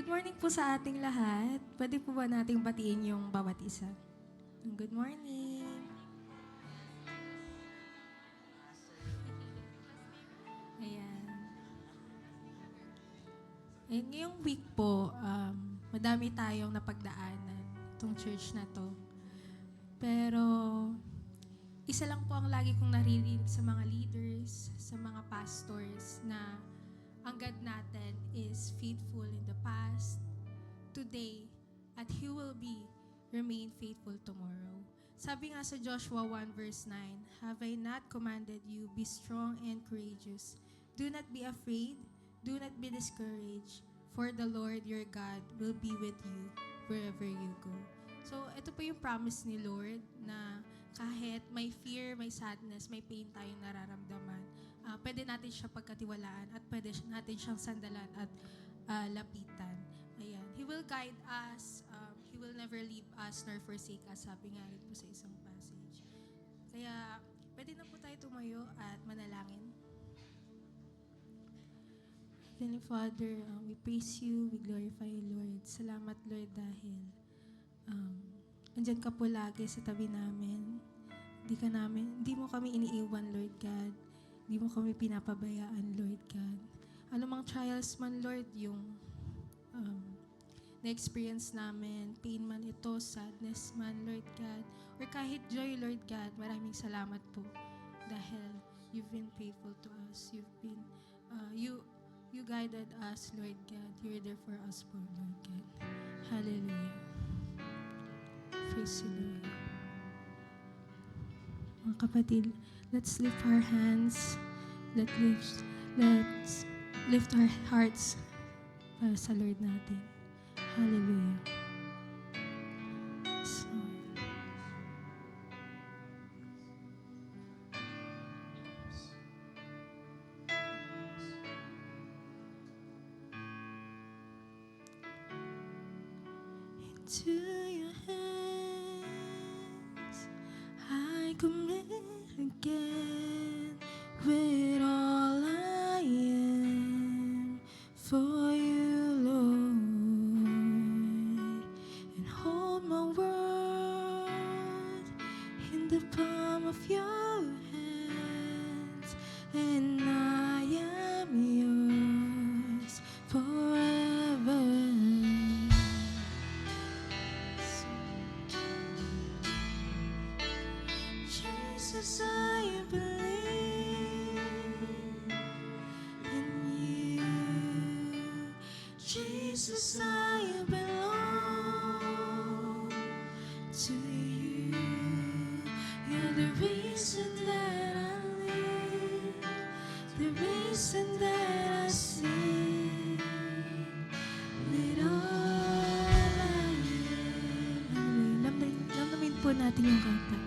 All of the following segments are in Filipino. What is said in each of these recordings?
Good morning po sa ating lahat. Pwede po ba nating batiin yung bawat isa? Good morning. Ayan. Eh, ngayong week po, madami tayong napagdaanan itong church na to. Pero, isa lang po ang lagi kong naririnig sa mga leaders, sa mga pastors na ang God natin is faithful in the past, today, at He will remain faithful tomorrow. Sabi nga sa Joshua 1 verse 9, "Have I not commanded you, be strong and courageous. Do not be afraid, do not be discouraged, for the Lord your God will be with you wherever you go." So, ito po yung promise ni Lord na kahit may fear, may sadness, may pain tayong nararamdaman, pwede natin siya pagkatiwalaan at pwede natin siyang sandalan at lapitan. Ayan. He will guide us. He will never leave us nor forsake us, sabi nga rin po sa isang passage. Kaya, pwede na po tayo tumayo at manalangin. Heavenly Father, we praise you, we glorify you, Lord. Salamat, Lord, dahil andyan ka po lagi sa tabi namin. Hindi mo kami iniiwan, Lord God. Hindi mo kami pinapabayaan, Lord God. Anumang trials man, Lord, yung na-experience namin, pain man ito, sadness man, Lord God, or kahit joy, Lord God, maraming salamat po dahil you've been faithful to us. You guided us, Lord God. You're there for us po, Lord God. Hallelujah. Praise you, Lord. Mga kapatid, let's lift our hands. Let's lift our hearts para sa Lord natin. Hallelujah. So, into your hands I commit again with all I am for you, Lord, and hold my world in the palm of your hands, and I am yours forever. Jesus, I believe in you. Jesus, I belong to you. You're the reason that I live, the reason that I sing with all I am. Lamdamin po natin yung kanta.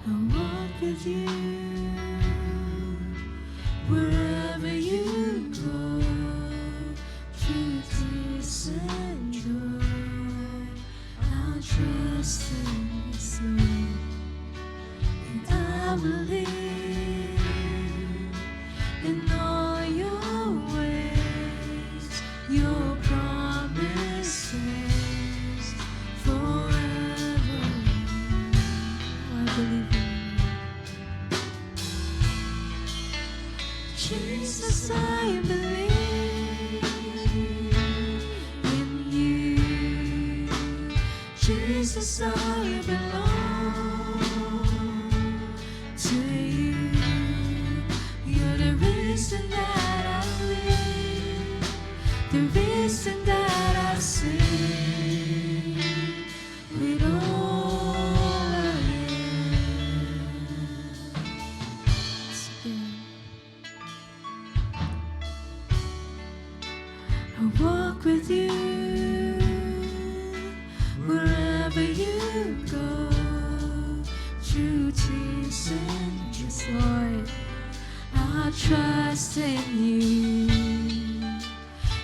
I walk with you wherever you go, through tears and joy. I'll trust in this Lord, and I will live in all your ways, your promises forever. I believe. Jesus, I believe in you. Jesus, I belong to you. You're the reason that I live, the reason that I sing with all I am. I walk with you wherever you go, through tears and joy. Lord, I'll trust in you,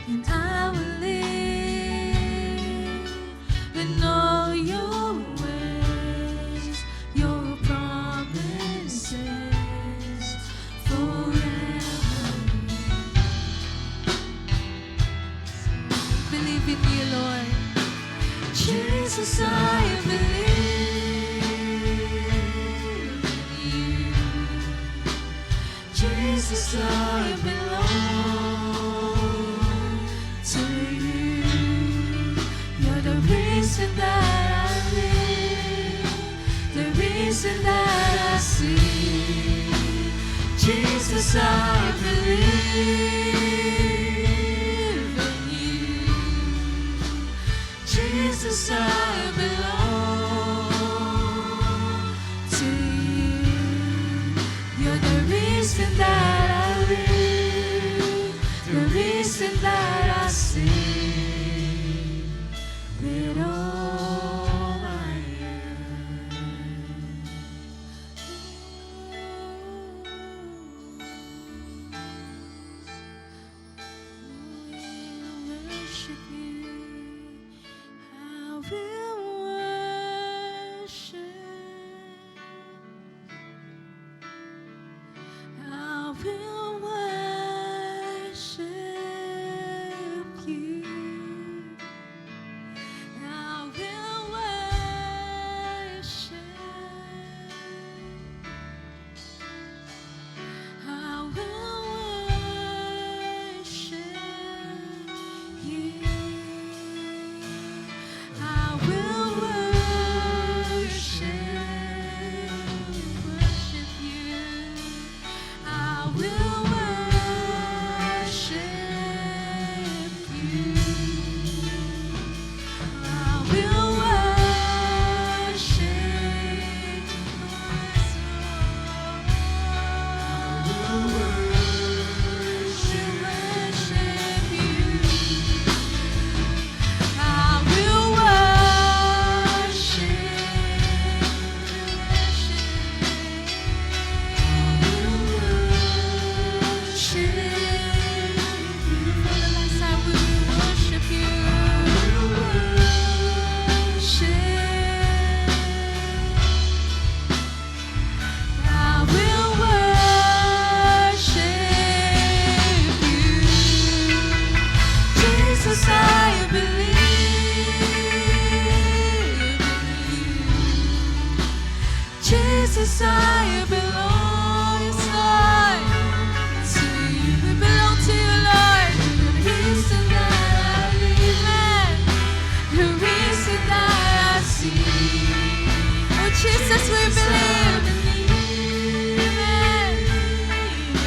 and I will live in all your ways, your promises forever. believe in you, Lord. Jesus, I believe in you. Jesus, I belong to you. You're the reason that I live, the reason that I see. Jesus, I believe in you. Jesus, I belong to you. You're the reason that I live, the reason that I sing with all I worship you. I will worship. I will worship you. I will worship. I will worship you. I will worship you. I will worship you. I will worship Jesus, I believe in you. Jesus, I belong, yes, Lord, to you. We belong to you, Lord. The reason that I live, the reason that I see. Oh, Jesus, we believe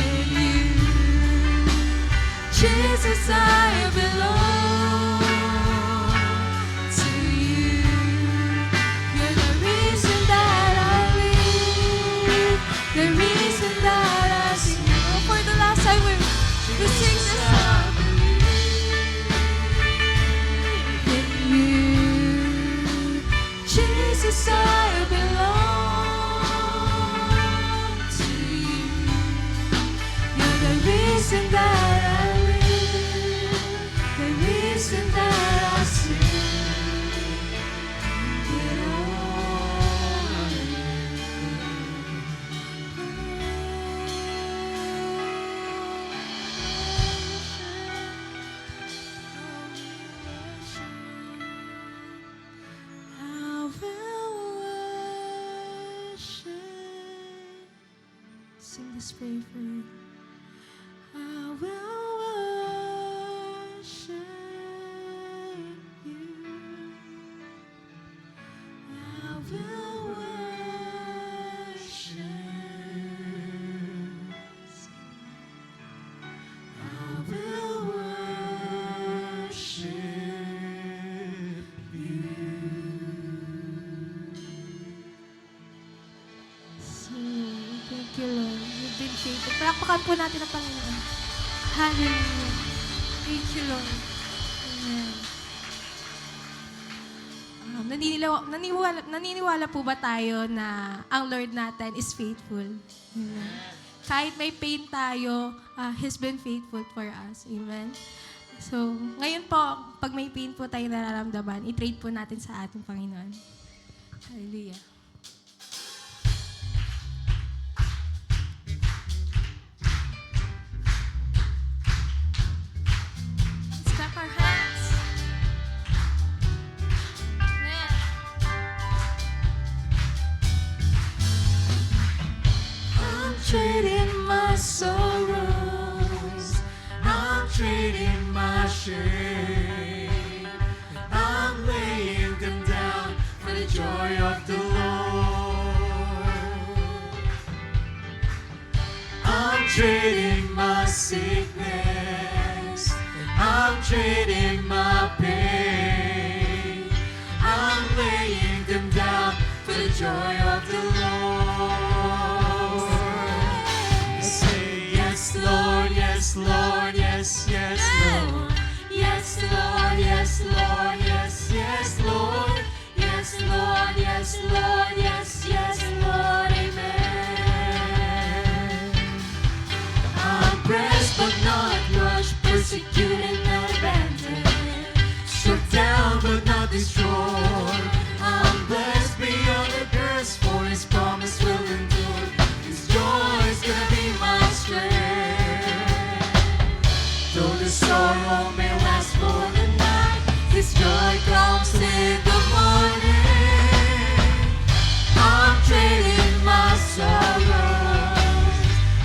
in you. Jesus, I belong to you. You're the reason that I live, the reason that I sing. Oh, for the last time we sing this song. In you, Jesus, I belong to you. You're the reason that I live, the reason that I sing it all. I will worship. Sing this prayer for you. I will worship you. I will worship. I will worship you. Thank you, Lord. You've been faithful. Palakpakan po natin ang Panginoon. Hallelujah. Thank you, Lord. Amen. Naniniwala po ba tayo na ang Lord natin is faithful? Amen. Kahit may pain tayo, He's been faithful for us. Amen. So, ngayon po, pag may pain po tayo nararamdaman, i-trade po natin sa ating Panginoon. Hallelujah. Let's clap our hands. shame. And I'm laying them down for the joy of the Lord. I'm trading my sickness, and I'm trading my pain. I'm laying them down for the joy of the Lord. I say yes, Lord, yes, Lord, yes, yes, Lord. Yes, Lord, yes, Lord, yes, yes, Lord. Yes, Lord, yes, Lord, yes, yes, Lord, amen. I'm pressed but not crushed, persecuted, not abandoned, struck down but not destroyed. I'm blessed beyond the curse, for His promise will endure. His joy is gonna be my strength. Though the sorrow may last for the night, His joy comes in the morning. I'm trading my sorrows,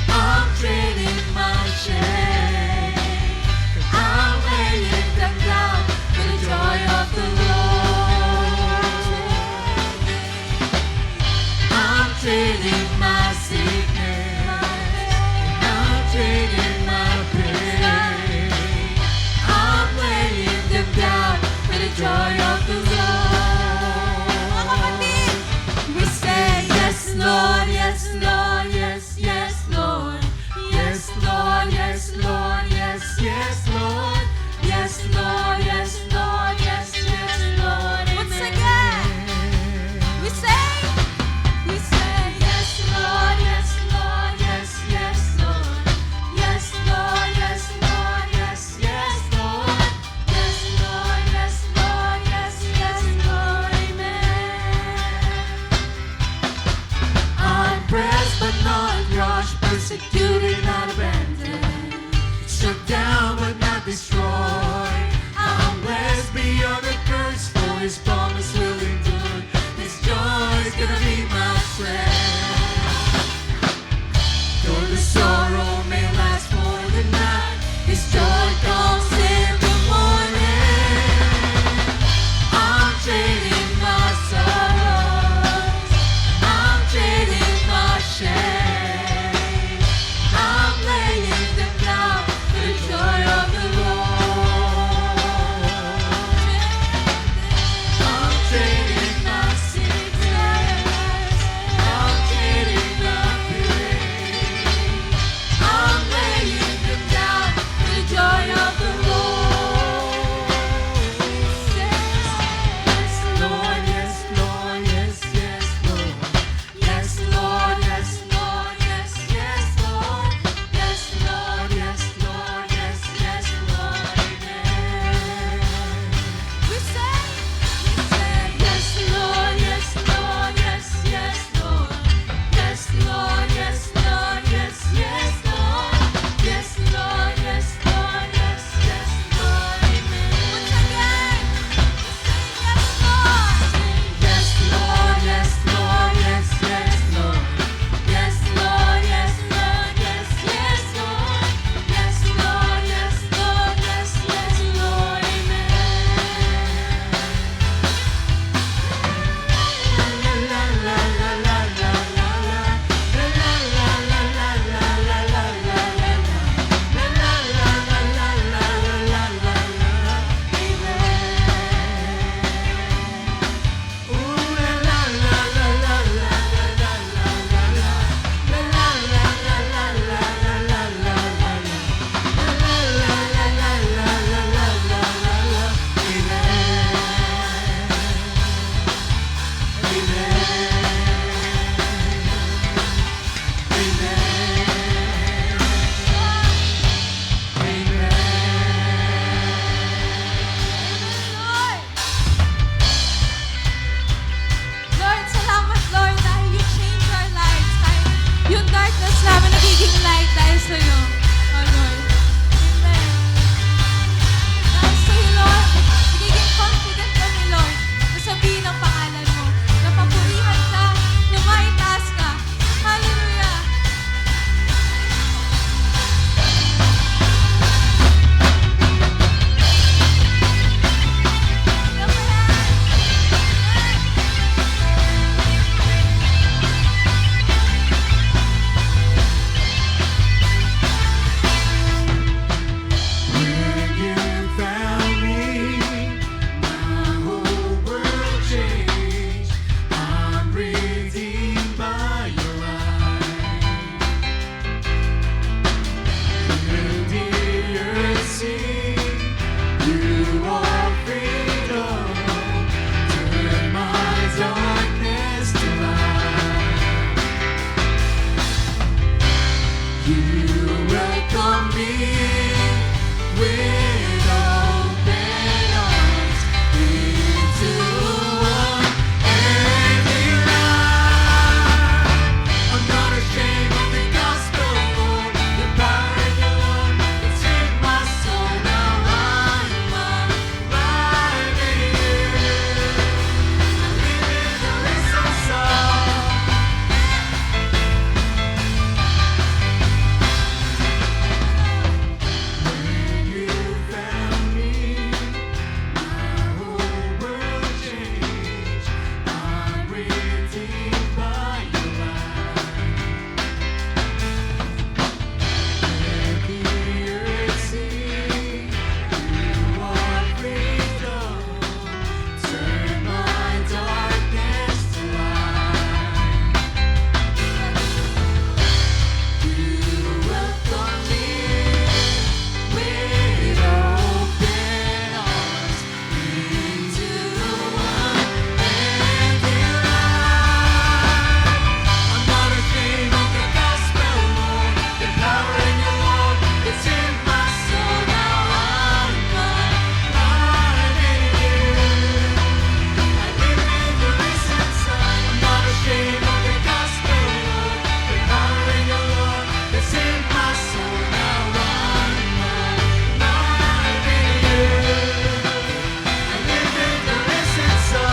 I'm trading my shame. I'm laying them down for the joy of the Lord. I'm trading my sickness, and I'm trading my pain. I'm laying them down for the joy of the Lord. Mga kapatid, we say yes, Lord, yes, Lord, yes, yes, Lord. Yes, Lord, yes, Lord, yes, yes, Lord. Yes, Lord, yes, Lord, yes, yes, Lord. Once again, we say yes, Lord, yes, Lord, yes, yes, Lord. Yes, Lord, yes, Lord, yes, yes, Lord. Yes, Lord, yes, Lord, yes, yes, Lord, amen. I'm pressed but not crushed, persecuted, not abandoned, struck down but not destroyed. I'm blessed beyond the curse, for His promise will endure. His joy is gonna be my strength. Though the sorrow may last for the night, His joy comes in the morning. I'm trading my sorrows, I'm trading my shame. I'm laying them down for the joy of the Lord. all freedom. Turn my darkness to light. You welcome me with open arms into one empty life. I'm not ashamed of the gospel, Lord. The power in your love can save my soul. Now I'm alive in you. I live in the risen song. When you found me, my whole world changed. I'm redeemed by your light. Let the earth see you are freedom. Turn my darkness to light. You welcome me with open arms into one empty life. I'm not ashamed of the gospel, Lord. The power in your love is in my soul. Now I'm alive in you. I live in the risen Son. I'm not ashamed of the gospel, Lord. The power in your love is in my soul. Now I'm alive in you. I live in the risen Son.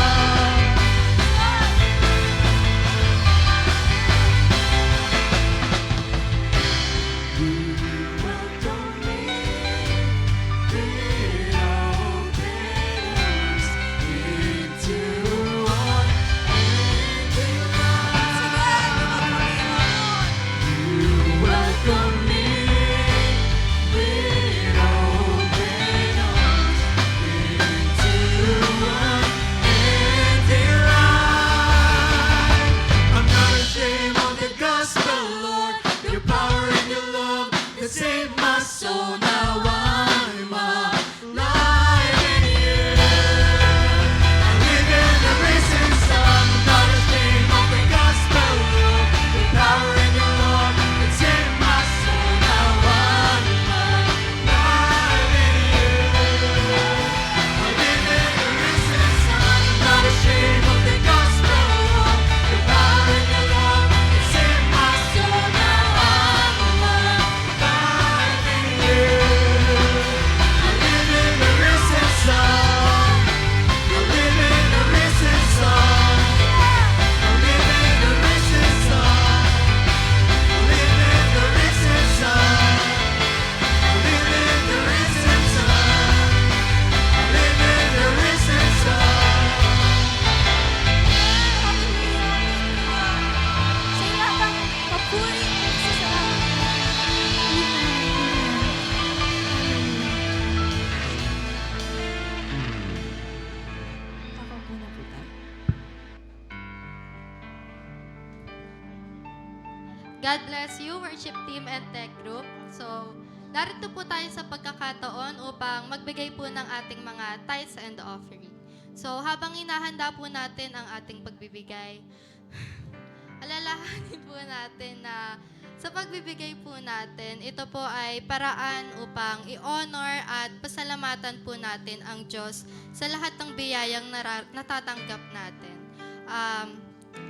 You welcome me with open arms into one empty life. You welcome me with open arms into one empty life. I'm not ashamed of the gospel, Lord. Your power and your love that saved my soul. Now I'm alive in you. I live in the risen Son. I'm not ashamed of the gospel, Lord. The power and your love that saved my soul. Now I'm alive in you. I live in the risen Son. I'm not ashamed of the gospel, Lord. The power and your love that saved my soul. Now I'm alive in you. I live in the risen Son. I live in the risen Son. I live in the risen Son. I live in the risen Son. I live in the risen Son. I live in the risen Son. Sa ilang papuri at Ako na po tayo. God bless you, worship team and tech group. So, narito po tayo sa pagkakataon upang magbigay po ng ating mga tithes and offering. So, habang inahanda po natin ang ating pagbibigay, alalahanin po natin na sa pagbibigay po natin, ito po ay paraan upang i-honor at pasalamatan po natin ang Diyos sa lahat ng biyayang natatanggap natin.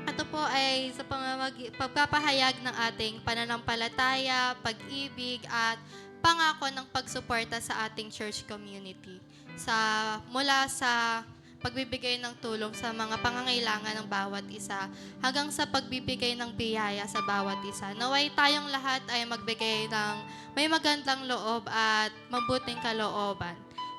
Ito po ay sa pagpapahayag ng ating pananampalataya, pag-ibig at pangako ng pagsuporta sa ating church community. Mula sa pagbibigay ng tulong sa mga pangangailangan ng bawat isa hanggang sa pagbibigay ng biyaya sa bawat isa. Naway tayong lahat ay magbigay ng may magandang loob at mabuting kalooban.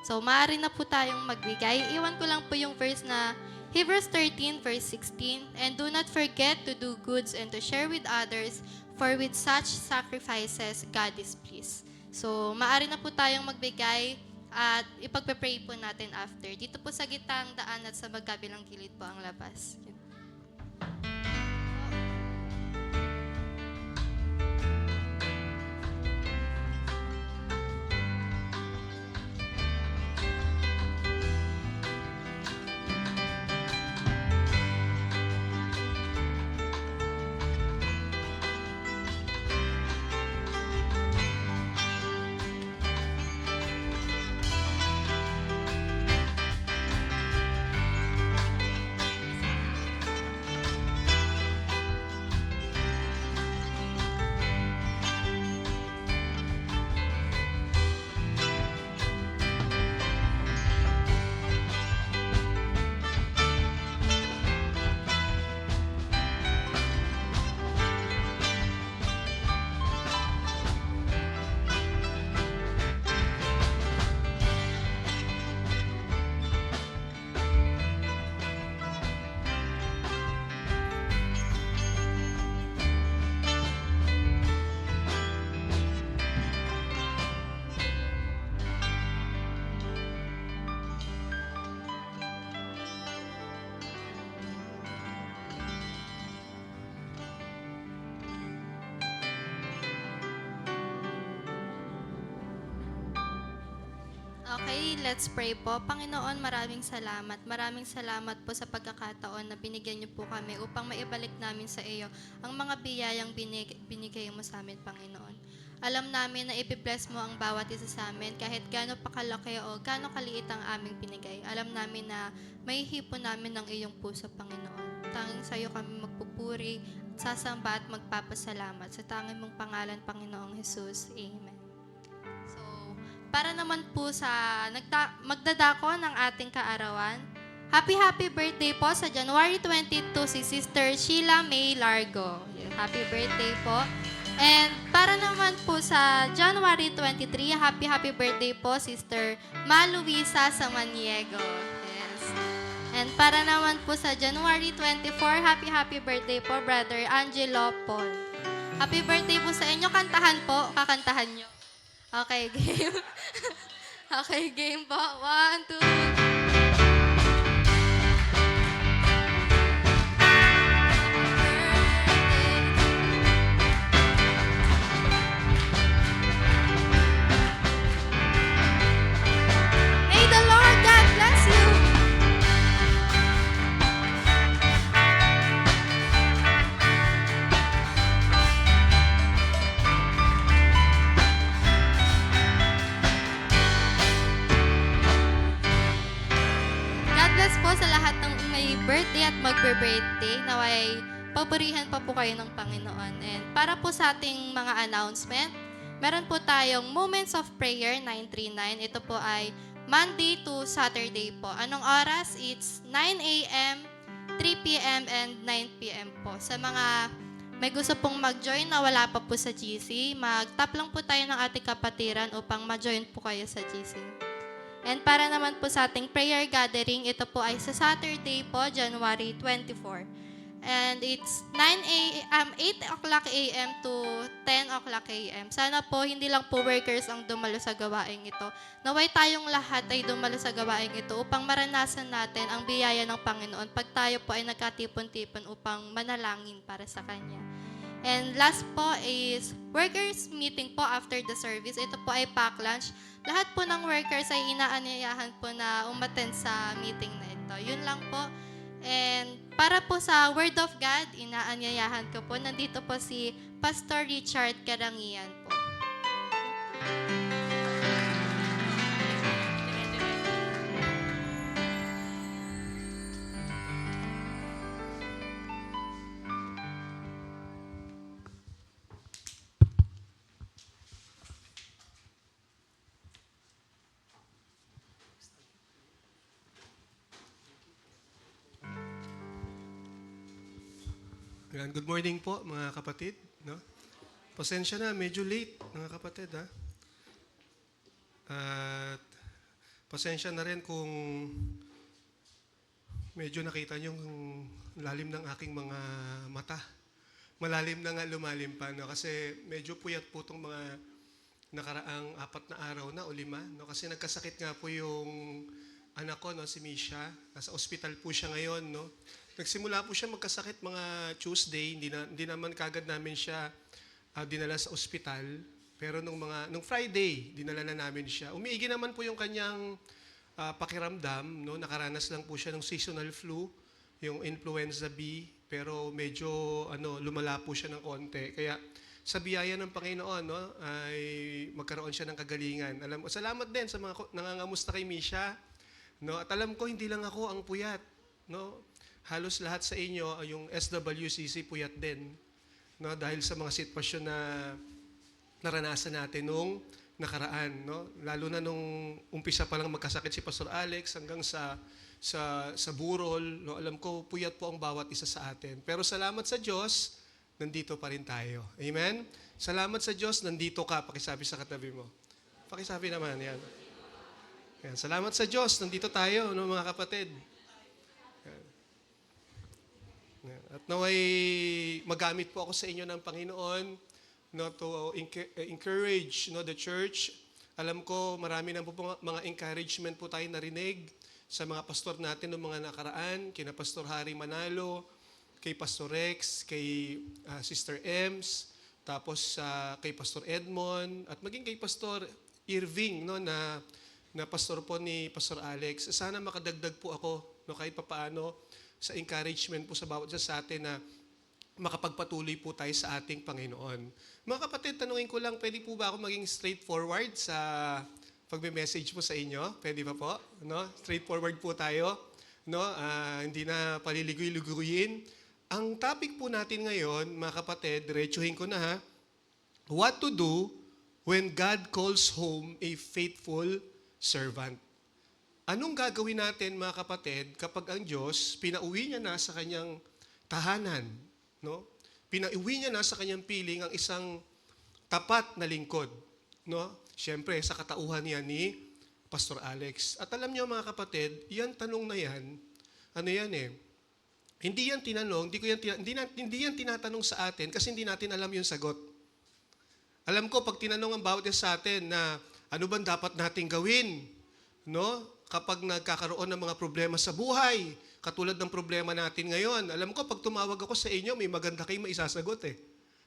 So, maaari na po tayong magbigay. Iwan ko lang po yung verse na Hebrews 13 verse 16, "And do not forget to do goods and to share with others, for with such sacrifices, God is pleased." So, maaari na po tayong magbigay at ipagpe-pray po natin after. Dito po sa gitang daan at sa magkabilang gilid po ang labas. let's pray po. Panginoon, maraming salamat. Maraming salamat po sa pagkakataon na binigyan niyo po kami upang maibalik namin sa iyo ang mga biyayang binigay mo sa amin, Panginoon. Alam namin na ipibless mo ang bawat isa sa amin kahit gaano pa kalaki o gaano kaliit ang aming binigay. Alam namin na may hipon namin ng iyong puso, Panginoon. Tanging sa iyo kami magpupuri, sasamba at magpapasalamat sa tanging mong pangalan, Panginoong Jesus. Amen. So, para naman po sa magdadako ng ating kaarawan, happy birthday po sa January 22 si Sister Sheila May Largo. Happy birthday po. And para naman po sa January 23, happy birthday po Sister Ma Luisa Samaniego. Yes. And para naman po sa January 24, happy birthday po Brother Angelo Paul. Happy birthday po sa inyo. Kantahan po. Kakantahan nyo. Okay, game. Okay, game po. 1, 2, May the Lord God bless you. God bless po sa lahat ng may birthday at magbe-birthday. Naway paburihan pa po kayo ng Panginoon. And para po sa ating mga announcement, meron po tayong Moments of Prayer 939. Ito po ay Monday to Saturday po. Anong oras? It's 9 a.m., 3 p.m., and 9 p.m. po. Sa mga may gusto pong mag-join na wala pa po sa GC, mag-tap lang po tayo ng ating kapatiran upang ma-join po kayo sa GC. And para naman po sa ating prayer gathering, ito po ay sa Saturday po, January 24. And it's 8 o'clock a.m. to 10 o'clock a.m. Sana po hindi lang po workers ang dumalo sa gawaing ito. Naway tayong lahat ay dumalo sa gawaing ito upang maranasan natin ang biyaya ng Panginoon pag tayo po ay nagkatipon-tipon upang manalangin para sa Kanya. And last po is workers meeting po after the service. Ito po ay pack lunch. Lahat po ng workers ay inaanyayahan po na umattend sa meeting na ito. Yun lang po. And para po sa Word of God, inaanyayahan ko po. Nandito po si Pastor Richard Karangian po. Ayan, good morning po mga kapatid. No? Pasensya na, medyo late mga kapatid. Ha? At pasensya na rin kung medyo nakita nyo yung lalim ng aking mga mata. Malalim na nga lumalim pa. No? Kasi medyo puyat po itong mga nakaraang 4 na araw na o 5. No? Kasi nagkasakit nga po yung anak ko, no? Si Misha. Nasa ospital po siya ngayon. No? Nagsimula po siya magkasakit mga Tuesday, hindi naman kagad namin siya dinala sa ospital. Pero nung Friday, dinala na namin siya. Umiigi naman po yung kanyang pakiramdam, no? Nakaranas lang po siya ng seasonal flu, yung influenza B, pero medyo lumala po siya ng konti. Kaya sa biyaya ng Panginoon, no, ay magkaroon siya ng kagalingan. Salamat din sa mga nangangamusta kay Misha. No? At alam ko hindi lang ako ang puyat, no? Halos lahat sa inyo, yung SWCC puyat din. No? Dahil sa mga sitwasyon na naranasan natin nung nakaraan. No? Lalo na nung umpisa pa lang magkasakit si Pastor Alex hanggang sa burol. No? Alam ko, puyat po ang bawat isa sa atin. Pero salamat sa Diyos, nandito pa rin tayo. Amen? Salamat sa Diyos, nandito ka. Pakisabi sa katabi mo. Pakisabi naman, yan. Yan. Salamat sa Diyos, nandito tayo, no, mga kapatid. At naway magamit po ako sa inyo ng Panginoon, no, to encourage, no, the church. Alam ko marami na po mga encouragement po tayo narinig sa mga pastor natin noong mga nakaraan, kina Pastor Harry Manalo, kay Pastor Rex, kay Sister Ems, tapos kay Pastor Edmond, at maging kay Pastor Irving, no, na na pastor po ni Pastor Alex. Sana makadagdag po ako no, kahit papaano sa encouragement po sa bawat isa sa atin na makapagpatuloy po tayo sa ating Panginoon. Mga kapatid, tanungin ko lang, pwede po ba ako maging straightforward sa pagme-message po sa inyo? Pwede ba po? No? Straightforward po tayo. No? Hindi na paliligoy-luguyin. Ang topic po natin ngayon, mga kapatid, diretsuhin ko na ha. What to do when God calls home a faithful servant? Anong gagawin natin, mga kapatid, kapag ang Diyos pinauwi niya na sa kanyang tahanan? No? Pinauwi niya na sa kanyang piling ang isang tapat na lingkod. No? Siyempre, sa katauhan niya ni Pastor Alex. At alam niyo mga kapatid, yan tanong na yan, ano yan eh, hindi yan tinanong, hindi yan tinatanong sa atin kasi hindi natin alam yung sagot. Alam ko, pag tinanong ang bawat isa sa atin na ano bang dapat nating gawin, no? Kapag nagkakaroon ng mga problema sa buhay, katulad ng problema natin ngayon. Alam ko, pag tumawag ako sa inyo, may maganda kayong maisasagot eh.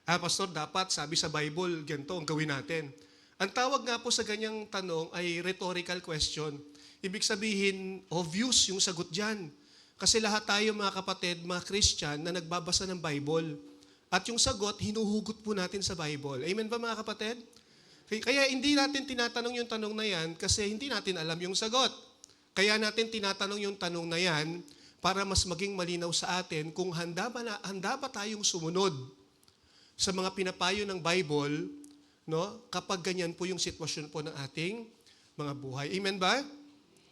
Pastor, dapat, sabi sa Bible, ganito ang gawin natin. Ang tawag nga po sa ganyang tanong ay rhetorical question. Ibig sabihin, obvious yung sagot dyan. Kasi lahat tayo, mga kapatid, mga Christian, na nagbabasa ng Bible. At yung sagot, hinuhugot po natin sa Bible. Amen ba, mga kapatid? Kaya hindi natin tinatanong yung tanong na yan kasi hindi natin alam yung sagot. Kaya natin tinatanong yung tanong na yan para mas maging malinaw sa atin kung handa ba tayong sumunod sa mga pinapayo ng Bible, no? Kapag ganyan po yung sitwasyon po ng ating mga buhay. Amen ba?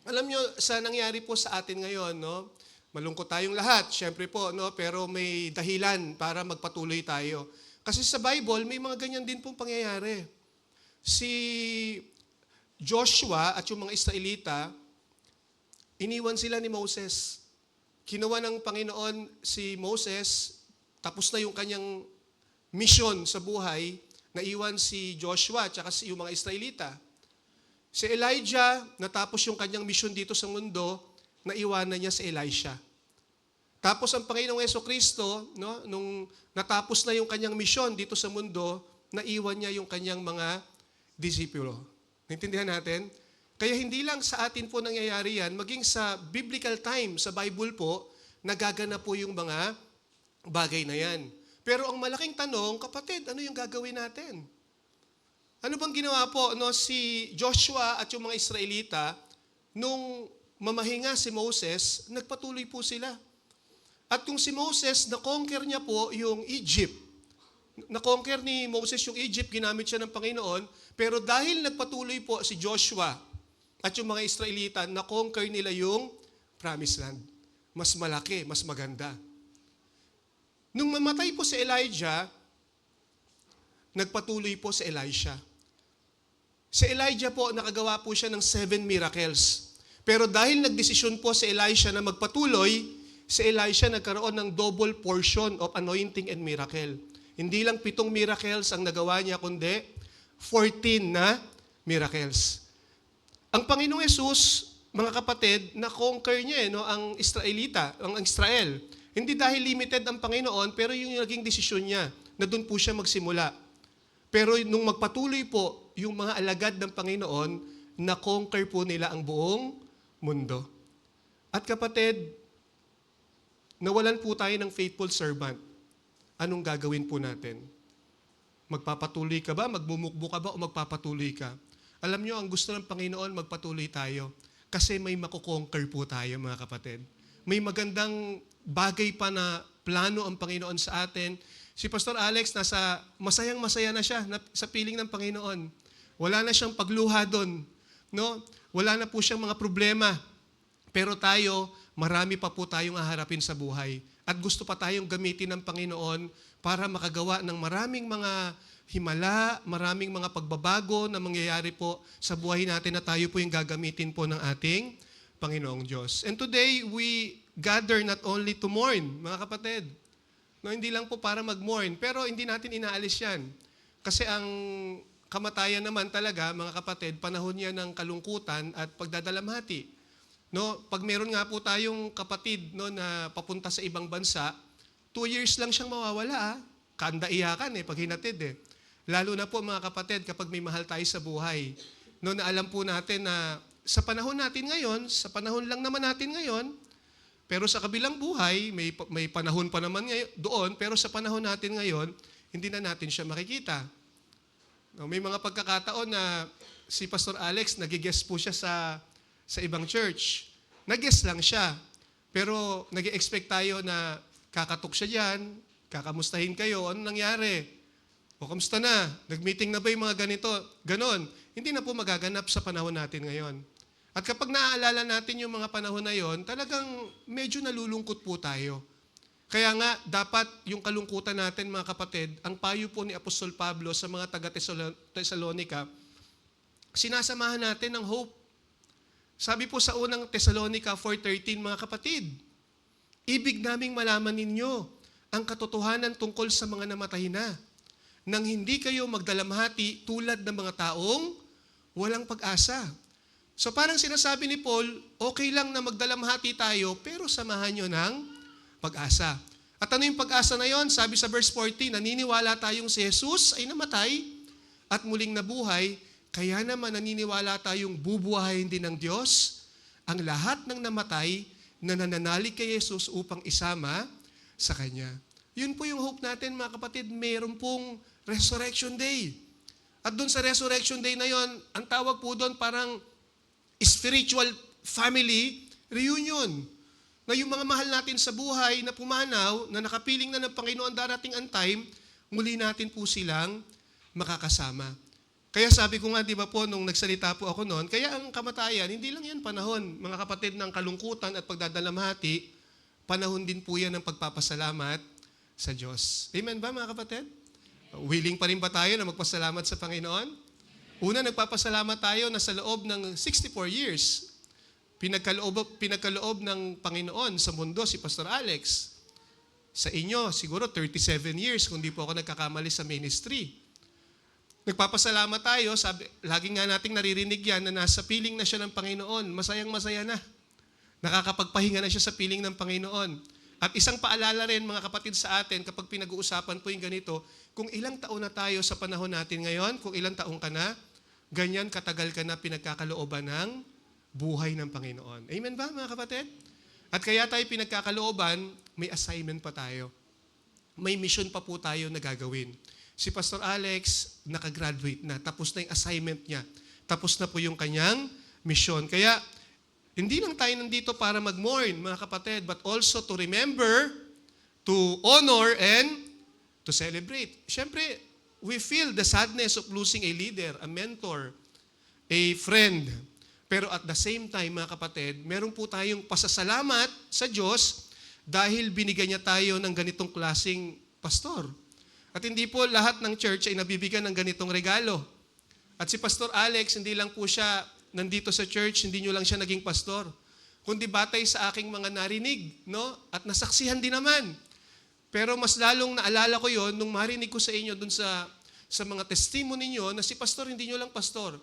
Alam nyo, sa nangyari po sa atin ngayon, no? Malungkot tayong lahat, syempre po, no? Pero may dahilan para magpatuloy tayo. Kasi sa Bible, may mga ganyan din pong pangyayari. Si Joshua at yung mga Israelita, iniwan sila ni Moses. Kinuha ng Panginoon si Moses, tapos na yung kanyang mission sa buhay, naiwan si Joshua at yung mga Israelita. Si Elijah, natapos yung kanyang mission dito sa mundo, naiwanan niya si Elisha. Tapos ang Panginoong Jesucristo, no, nung natapos na yung kanyang mission dito sa mundo, naiwan niya yung kanyang mga disipulo. Naintindihan natin? Kaya hindi lang sa atin po nangyayari yan, maging sa biblical time, sa Bible po, nagaganap po yung mga bagay na yan. Pero ang malaking tanong, kapatid, ano yung gagawin natin? Ano bang ginawa po si Joshua at yung mga Israelita nung mamahinga si Moses, nagpatuloy po sila. At kung si Moses, na-conquer niya po yung Egypt. Na-conquer ni Moses yung Egypt, ginamit siya ng Panginoon, pero dahil nagpatuloy po si Joshua at yung mga Israelita, na-conquer nila yung Promised Land. Mas malaki, mas maganda. Nung mamatay po si Elijah, nagpatuloy po si Elisha. Si Elijah po, nakagawa po siya ng 7 miracles. Pero dahil nagdesisyon po si Elisha na magpatuloy, si Elisha nagkaroon ng double portion of anointing and miracle. Hindi lang 7 miracles ang nagawa niya, kundi 14 na miracles. Ang Panginoong Yesus, mga kapatid, na-conquer niya ang Israelita, ang Israel. Hindi dahil limited ang Panginoon, pero yung naging desisyon niya, na doon po siya magsimula. Pero nung magpatuloy po yung mga alagad ng Panginoon, na-conquer po nila ang buong mundo. At kapatid, nawalan po tayo ng faithful servant. Anong gagawin po natin? Magpapatuloy ka ba? Magmumukbo ka ba? O magpapatuloy ka? Alam nyo, ang gusto ng Panginoon, magpatuloy tayo. Kasi may makukonquer po tayo, mga kapatid. May magandang bagay pa na plano ang Panginoon sa atin. Si Pastor Alex, masayang-masaya na siya sa piling ng Panginoon. Wala na siyang pagluha doon. No? Wala na po siyang mga problema. Pero tayo, marami pa po tayong haharapin sa buhay. At gusto pa tayong gamitin ng Panginoon para makagawa ng maraming mga himala, maraming mga pagbabago na mangyayari po sa buhay natin na tayo po yung gagamitin po ng ating Panginoong Diyos. And today, we gather not only to mourn, mga kapatid. No, hindi lang po para mag-mourn, pero hindi natin inaalis yan. Kasi ang kamatayan naman talaga, mga kapatid, panahon niya ng kalungkutan at pagdadalamhati. No, pag meron nga po tayong kapatid na papunta sa ibang bansa, 2 years lang siyang mawawala. Kanda-iyakan pag hinatid Lalo na po mga kapatid, kapag may mahal tayo sa buhay. Na alam po natin na sa panahon natin ngayon, sa panahon lang naman natin ngayon, pero sa kabilang buhay, may panahon pa naman ngayon, doon, pero sa panahon natin ngayon, hindi na natin siya makikita. No, may mga pagkakataon na si Pastor Alex, nag-guest po siya sa ibang church. Nag-guest lang siya, pero nag-expect tayo na kakatok siya dyan, kakamustahin kayo, ano nangyari? O kamusta na? Nag-meeting na ba yung mga ganito? Ganon. Hindi na po magaganap sa panahon natin ngayon. At kapag naaalala natin yung mga panahon na yon, talagang medyo nalulungkot po tayo. Kaya nga, dapat yung kalungkutan natin, mga kapatid, ang payo po ni Apostol Pablo sa mga taga-Tesalonica, sinasamahan natin ng hope. Sabi po sa unang Thessalonica 4:13, mga kapatid, ibig naming malaman ninyo ang katotohanan tungkol sa mga namatay na, nang hindi kayo magdalamhati tulad ng mga taong walang pag-asa. So parang sinasabi ni Paul, okay lang na magdalamhati tayo, pero samahan nyo ng pag-asa. At ano yung pag-asa na yon? Sabi sa verse 14, naniniwala tayong si Jesus ay namatay at muling nabuhay, kaya naman naniniwala tayong bubuhayin din ng Diyos ang lahat ng namatay na nananalig kay Jesus upang isama sa Kanya. Yun po yung hope natin, mga kapatid, mayroon pong Resurrection Day. At doon sa Resurrection Day na yon, ang tawag po doon parang spiritual family reunion. Na yung mga mahal natin sa buhay na pumanaw, na nakapiling na ng Panginoon darating ang time, muli natin po silang makakasama. Kaya sabi ko nga, di ba po, nung nagsalita po ako noon, kaya ang kamatayan, hindi lang yan panahon, mga kapatid, ng kalungkutan at pagdadalamhati, panahon din po yan ng pagpapasalamat sa Diyos. Amen ba, mga kapatid? Willing pa rin ba tayo na magpasalamat sa Panginoon? Una, nagpapasalamat tayo na sa loob ng 64 years, pinagkaloob ng Panginoon sa mundo si Pastor Alex. Sa inyo, siguro 37 years kung di po ako nagkakamali sa ministry. Nagpapasalamat tayo, lagi nga nating naririnig yan na nasa piling na siya ng Panginoon. Masayang-masaya na. Nakakapagpahinga na siya sa piling ng Panginoon. At isang paalala rin, mga kapatid, sa atin, kapag pinag-uusapan po yung ganito, kung ilang taon na tayo sa panahon natin ngayon, kung ilang taong ka na, ganyan katagal ka na pinagkakalooban ng buhay ng Panginoon. Amen ba, mga kapatid? At kaya tayo pinagkakalooban, may assignment pa tayo. May mission pa po tayo na gagawin. Si Pastor Alex, nakagraduate na. Tapos na yung assignment niya. Tapos na po yung kanyang mission. Kaya, hindi lang tayo nandito para mag-mourn, mga kapatid, but also to remember, to honor, and to celebrate. Siyempre, we feel the sadness of losing a leader, a mentor, a friend. Pero at the same time, mga kapatid, meron po tayong pasasalamat sa Diyos dahil binigyan niya tayo ng ganitong klaseng pastor. At hindi po lahat ng church ay nabibigyan ng ganitong regalo. At si Pastor Alex, hindi lang po siya nandito sa church, hindi nyo lang siya naging pastor, kundi batay sa aking mga narinig, no? At nasaksihan din naman. Pero mas lalong naalala ko yon nung marinig ko sa inyo dun sa mga testimony niyo na si pastor hindi nyo lang pastor.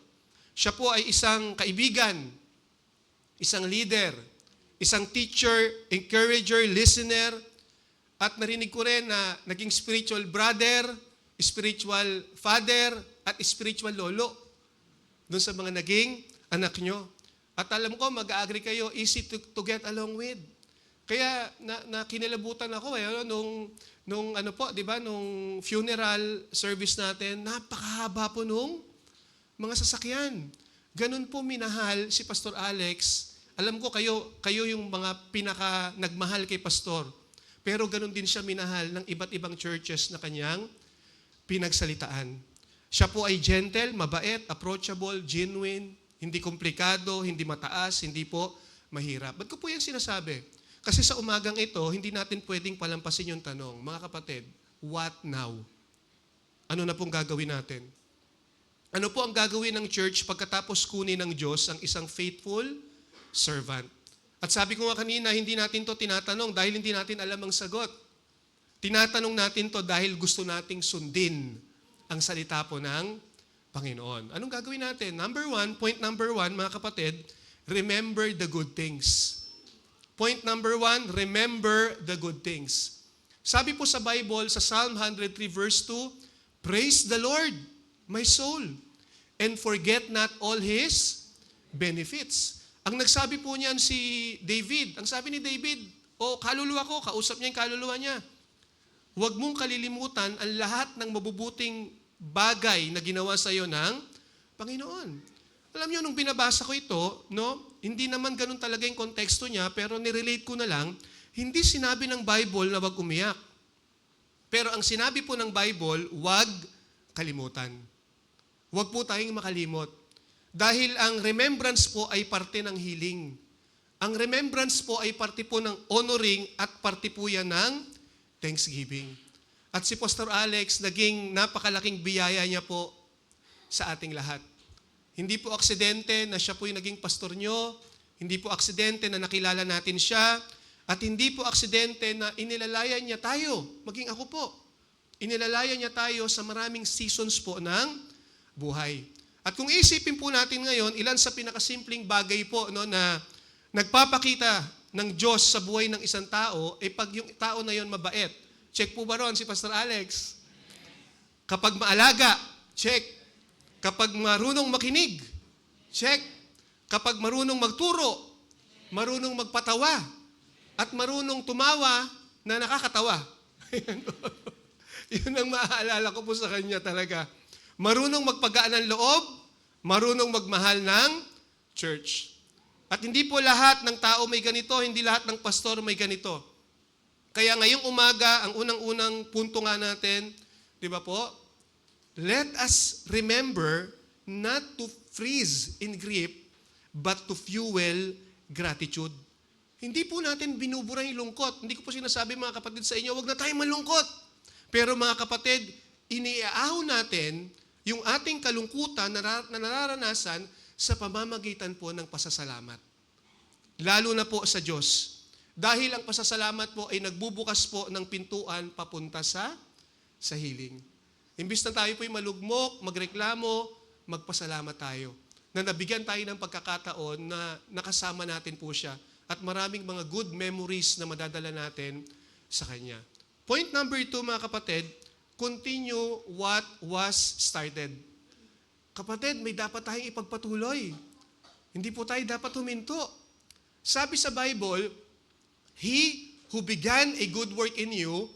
Siya po ay isang kaibigan, isang leader, isang teacher, encourager, listener, at narinig ko rin na naging spiritual brother, spiritual father, at spiritual lolo dun sa mga naging anak nyo. At alam ko, mag-agree kayo, easy to get along with. Kaya na kinilabutan ako nung ano po, 'di ba, nung funeral service natin, napakahaba po nung mga sasakyan. Ganun po minahal si Pastor Alex. Alam ko kayo yung mga pinaka nagmahal kay pastor. Pero ganun din siya minahal ng iba't ibang churches na kanyang pinagsalitaan. Siya po ay gentle, mabait, approachable, genuine, hindi komplikado, hindi mataas, hindi po mahirap. Ba't ko po yan sinasabi? Kasi sa umagang ito, hindi natin pwedeng palampasin yung tanong, mga kapatid, what now? Ano na pong gagawin natin? Ano po ang gagawin ng church pagkatapos kunin ng Diyos ang isang faithful servant? At sabi ko nga kanina, hindi natin to tinatanong dahil hindi natin alam ang sagot. Tinatanong natin to dahil gusto nating sundin ang salita po ng Panginoon. Anong gagawin natin? Point number one, mga kapatid, remember the good things. Point number one, remember the good things. Sabi po sa Bible, sa Psalm 103 verse 2, praise the Lord, my soul, and forget not all His benefits. Ang nagsabi po niyan si David. Ang sabi ni David, kaluluwa ko, kausap niya yung kaluluwa niya. Huwag mong kalilimutan ang lahat ng mabubuting bagay na ginawa sa iyo ng Panginoon. Alam niyo, nung binabasa ko ito, hindi naman ganun talaga yung konteksto niya, pero nirelate ko na lang, hindi sinabi ng Bible na wag umiyak. Pero ang sinabi po ng Bible, wag kalimutan. Huwag po tayong makalimot. Dahil ang remembrance po ay parte ng healing. Ang remembrance po ay parte po ng honoring at parte po yan ng thanksgiving. At si Pastor Alex, naging napakalaking biyaya niya po sa ating lahat. Hindi po aksidente na siya po yung naging pastor nyo. Hindi po aksidente na nakilala natin siya. At hindi po aksidente na inilalayan niya tayo. Maging ako po. Inilalayan niya tayo sa maraming seasons po ng buhay. At kung isipin po natin ngayon, ilan sa pinakasimpleng bagay po na nagpapakita ng Diyos sa buhay ng isang tao, pag yung tao na yon mabait. Check po ba ron si Pastor Alex? Kapag maalaga, check. Kapag marunong makinig, check. Kapag marunong magturo, marunong magpatawa, at marunong tumawa na nakakatawa. Yun ang maaalala ko po sa kanya talaga. Marunong magpagaan ng loob, marunong magmahal ng church. At hindi po lahat ng tao may ganito, hindi lahat ng pastor may ganito. Kaya ngayong umaga, ang unang-unang punto nga natin, di ba po? Let us remember not to freeze in grief, but to fuel gratitude. Hindi po natin binubura yung lungkot. Hindi ko po sinasabi mga kapatid sa inyo, wag na tayong malungkot. Pero mga kapatid, iniaaw natin yung ating kalungkutan na nararanasan sa pamamagitan po ng pasasalamat. Lalo na po sa Diyos. Dahil ang pasasalamat po ay nagbubukas po ng pintuan papunta sa healing. Imbis na tayo po ay malugmok, magreklamo, magpasalamat tayo. Na nabigyan tayo ng pagkakataon na nakasama natin po siya. At maraming mga good memories na madadala natin sa Kanya. Point number 2, mga kapatid, continue what was started. Kapatid, may dapat tayong ipagpatuloy. Hindi po tayo dapat huminto. Sabi sa Bible, He who began a good work in you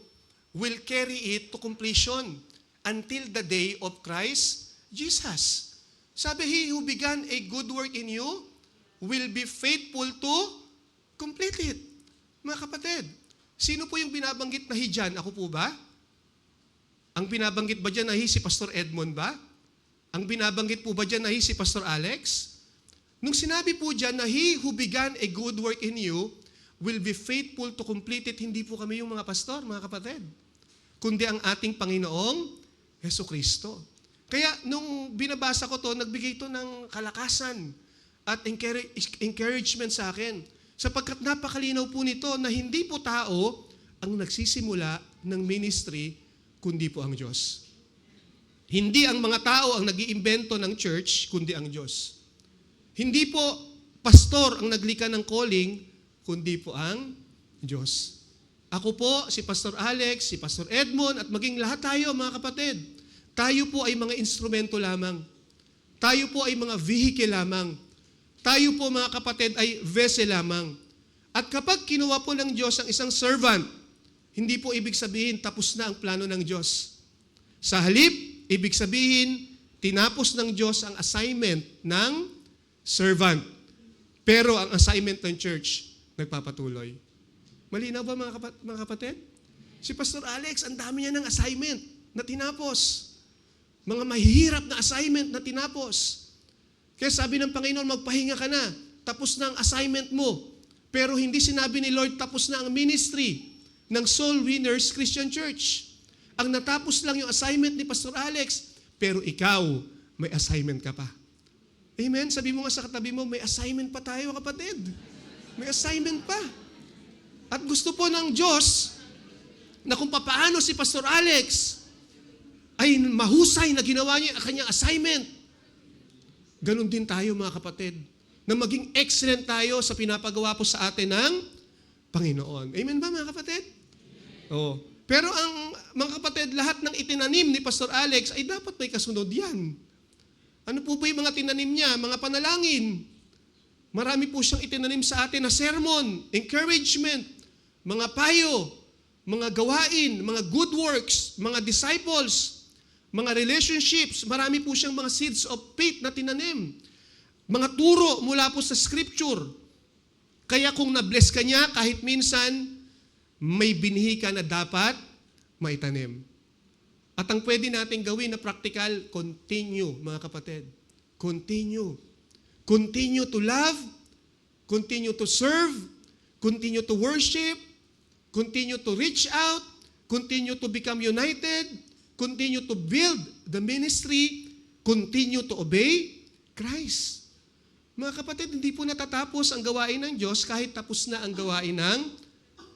will carry it to completion until the day of Christ Jesus. Sabi, He who began a good work in you will be faithful to complete it. Mga kapatid, sino po yung binabanggit na He dyan? Ako po ba? Ang binabanggit ba dyan na He si Pastor Edmond ba? Ang binabanggit po ba dyan na He si Pastor Alex? Nung sinabi po dyan na He who began a good work in you will be faithful to complete it, hindi po kami yung mga pastor, mga kapatid, kundi ang ating Panginoong Jesucristo. Kaya nung binabasa ko to, nagbigay to ng kalakasan at encouragement sa akin. Sapagkat napakalinaw po nito na hindi po tao ang nagsisimula ng ministry, kundi po ang Diyos. Hindi ang mga tao ang nag-iimbento ng church, kundi ang Diyos. Hindi po pastor ang naglikha ng calling, kundi po ang Diyos. Ako po, si Pastor Alex, si Pastor Edmond, at maging lahat tayo, mga kapatid, tayo po ay mga instrumento lamang. Tayo po ay mga vehicle lamang. Tayo po, mga kapatid, ay vessel lamang. At kapag kinuha po ng Diyos ang isang servant, hindi po ibig sabihin tapos na ang plano ng Diyos. Sa halip, ibig sabihin, tinapos ng Diyos ang assignment ng servant. Pero ang assignment ng church, nagpapatuloy. Malinaw ba mga kapatid? Si Pastor Alex, ang dami niya ng assignment na tinapos. Mga mahihirap na assignment na tinapos. Kaya sabi ng Panginoon, magpahinga ka na. Tapos na ang assignment mo. Pero hindi sinabi ni Lord, tapos na ang ministry ng Soul Winners Christian Church. Ang natapos lang yung assignment ni Pastor Alex, pero ikaw, may assignment ka pa. Amen? Sabi mo nga sa katabi mo, may assignment pa tayo, kapatid. May assignment pa. At gusto po ng Diyos na kung papaano si Pastor Alex ay mahusay na ginawa niya ang kanyang assignment. Ganon din tayo, mga kapatid, na maging excellent tayo sa pinapagawa po sa atin ng Panginoon. Amen ba, mga kapatid? Oo. Pero ang mga kapatid, lahat ng itinanim ni Pastor Alex ay dapat may kasunod yan. Ano po ba yung mga tinanim niya? Mga panalangin. Marami po siyang itinanim sa atin na sermon, encouragement, mga payo, mga gawain, mga good works, mga disciples, mga relationships. Marami po siyang mga seeds of faith na tinanim. Mga turo mula po sa scripture. Kaya kung na-bless ka niya, kahit minsan, may binhi ka na dapat maitanim. At ang pwede natin gawin na practical, continue, mga kapatid. Continue. Continue to love, continue to serve, continue to worship, continue to reach out, continue to become united, continue to build the ministry, continue to obey Christ. Mga kapatid, hindi po natatapos ang gawain ng Diyos kahit tapos na ang gawain ng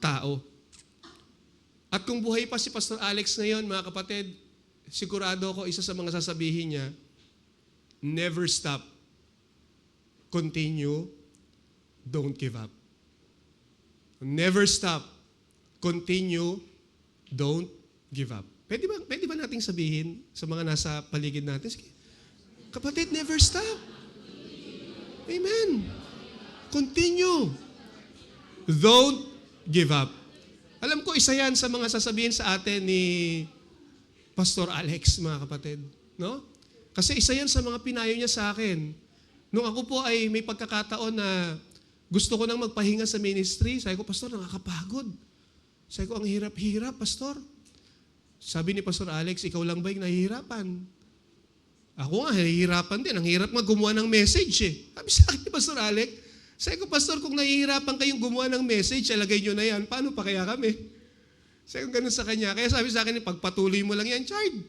tao. At kung buhay pa si Pastor Alex ngayon, mga kapatid, sigurado ako isa sa mga sasabihin niya, never stop. Continue, don't give up. Never stop. Continue, don't give up. Pwede ba nating sabihin sa mga nasa paligid natin? Sige. Kapatid, never stop. Amen. Continue. Don't give up. Alam ko, isa yan sa mga sasabihin sa atin ni Pastor Alex, mga kapatid. No? Kasi isa yan sa mga pinayo niya sa akin. Nung ako po ay may pagkakataon na gusto ko nang magpahinga sa ministry, sabi ko, Pastor, nakakapagod. Sabi ko, ang hirap-hirap, Pastor. Sabi ni Pastor Alex, ikaw lang ba yung nahihirapan? Ako nga, nahihirapan din. Ang hirap nga gumawa ng message eh. Sabi sa akin ni Pastor Alex, sabi ko, Pastor, kung nahihirapan kayong gumawa ng message, alagay nyo na yan, paano pa kaya kami? Sabi ko ganun sa kanya. Kaya sabi sa akin, pagpatuloy mo lang yan, Chard.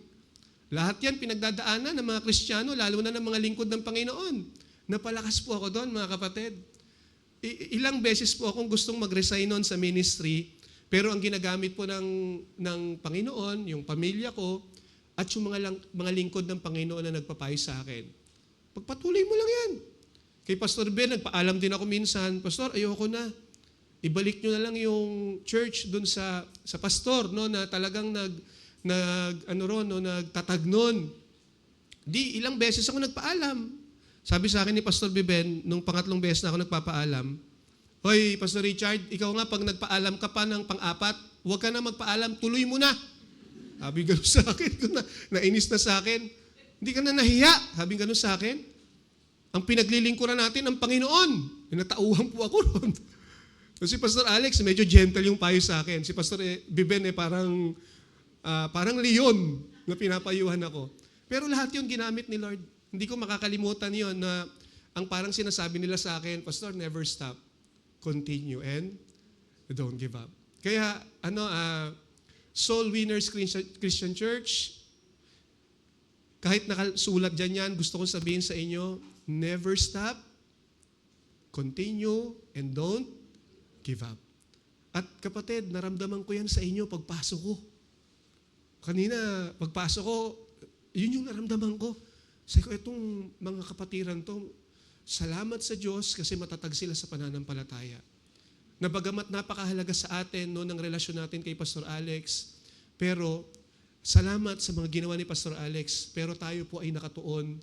Lahat yan pinagdadaanan ng mga Kristiyano, lalo na ng mga lingkod ng Panginoon. Napalakas po ako doon, mga kapatid. Ilang beses po akong gustong mag-resign noon sa ministry, pero ang ginagamit po ng Panginoon, yung pamilya ko, at yung mga lingkod ng Panginoon na nagpapayo sa akin. Pagpatuloy mo lang yan. Kay Pastor Ben, nagpaalam din ako minsan, Pastor, ayoko na. Ibalik nyo na lang yung church doon sa pastor, no, na talagang nagtatag nun. Di, ilang beses ako nagpaalam. Sabi sa akin ni Pastor Biben, nung pangatlong beses na ako nagpapaalam, Hoy, Pastor Richard, ikaw nga pag nagpaalam ka pa ng pang-apat, huwag ka na magpaalam, tuloy mo na. Sabi gano'n sa akin, nainis na sa akin. Hindi ka na nahiya, sabi gano'n sa akin. Ang pinaglilingkuran natin ang Panginoon. Natauhan po ako ron. So, si Pastor Alex, medyo gentle yung payo sa akin. Si Pastor Biben parang leon na pinapayuhan ako. Pero lahat yun ginamit ni Lord. Hindi ko makakalimutan yon na ang parang sinasabi nila sa akin, Pastor, never stop. Continue and don't give up. Kaya, Soul Winners Christian Church, kahit nakasulat dyan yan, gusto kong sabihin sa inyo, never stop, continue, and don't give up. At kapatid, naramdaman ko yan sa inyo pagpasok ko. Kanina, pagpasok ko, yun yung naramdaman ko. Sabi ko, itong mga kapatiran to, salamat sa Diyos kasi matatag sila sa pananampalataya. Na bagamat napakahalaga sa atin ng relasyon natin kay Pastor Alex, pero salamat sa mga ginawa ni Pastor Alex, pero tayo po ay nakatuon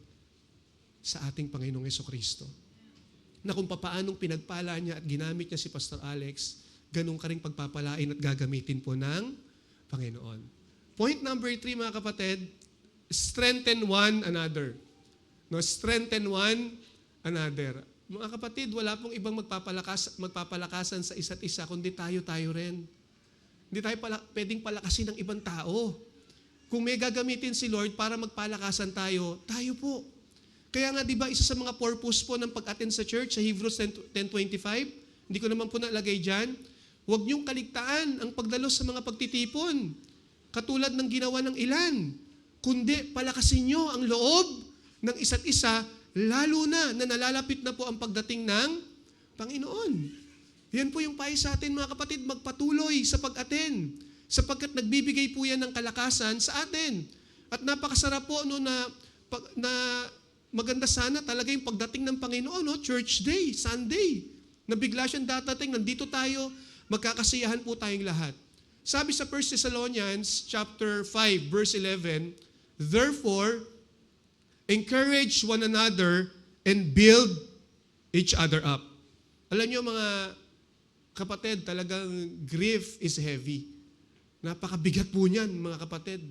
sa ating Panginoong Jesucristo. Na kung papaanong pinagpala niya at ginamit niya si Pastor Alex, ganun ka ring pagpapalain at gagamitin po ng Panginoon. Point number 3, mga kapatid, strengthen one another. No, strengthen one another. Mga kapatid, wala pong ibang magpapalakasan sa isa't isa, kundi tayo rin. Hindi tayo pwedeng palakasin ng ibang tao. Kung may gagamitin si Lord para magpalakasan tayo, tayo po. Kaya nga, di ba, isa sa mga purpose po ng pag-attend sa church, sa Hebrews 10:25, hindi ko naman po nalagay dyan, huwag niyong kaligtaan ang pagdalos sa mga pagtitipon, katulad ng ginawa ng ilan, kundi palakasin niyo ang loob ng isa't isa, lalo na nalalapit na po ang pagdating ng Panginoon. Yan po yung payo sa atin, mga kapatid, magpatuloy sa pag-attend, sapagkat nagbibigay po yan ng kalakasan sa atin. At napakasarap po na maganda sana talaga yung pagdating ng Panginoon, Church Day, Sunday, na bigla siyang datating, nandito tayo, magkakasiyahan po tayong lahat. Sabi sa 1 Thessalonians chapter 5, verse 11, therefore, encourage one another and build each other up. Alam niyo mga kapatid, talagang grief is heavy. Napakabigat po niyan, mga kapatid.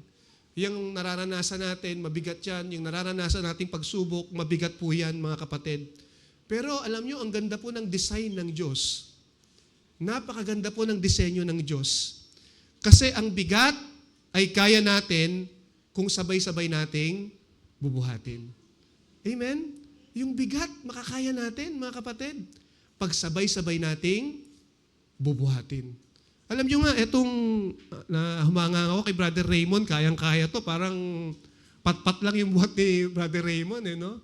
Yung nararanasan natin, mabigat yan. Yung nararanasan nating pagsubok, mabigat po yan, mga kapatid. Pero alam niyo, ang ganda po ng design ng Diyos. Napakaganda po ng disenyo ng Diyos. Kasi ang bigat ay kaya natin kung sabay-sabay nating bubuhatin. Amen? Yung bigat, makakaya natin, mga kapatid. Pag sabay-sabay nating bubuhatin. Alam nyo nga, itong humanga ako kay Brother Raymond, kayang-kaya to. Parang pat-pat lang yung buhat ni Brother Raymond, no?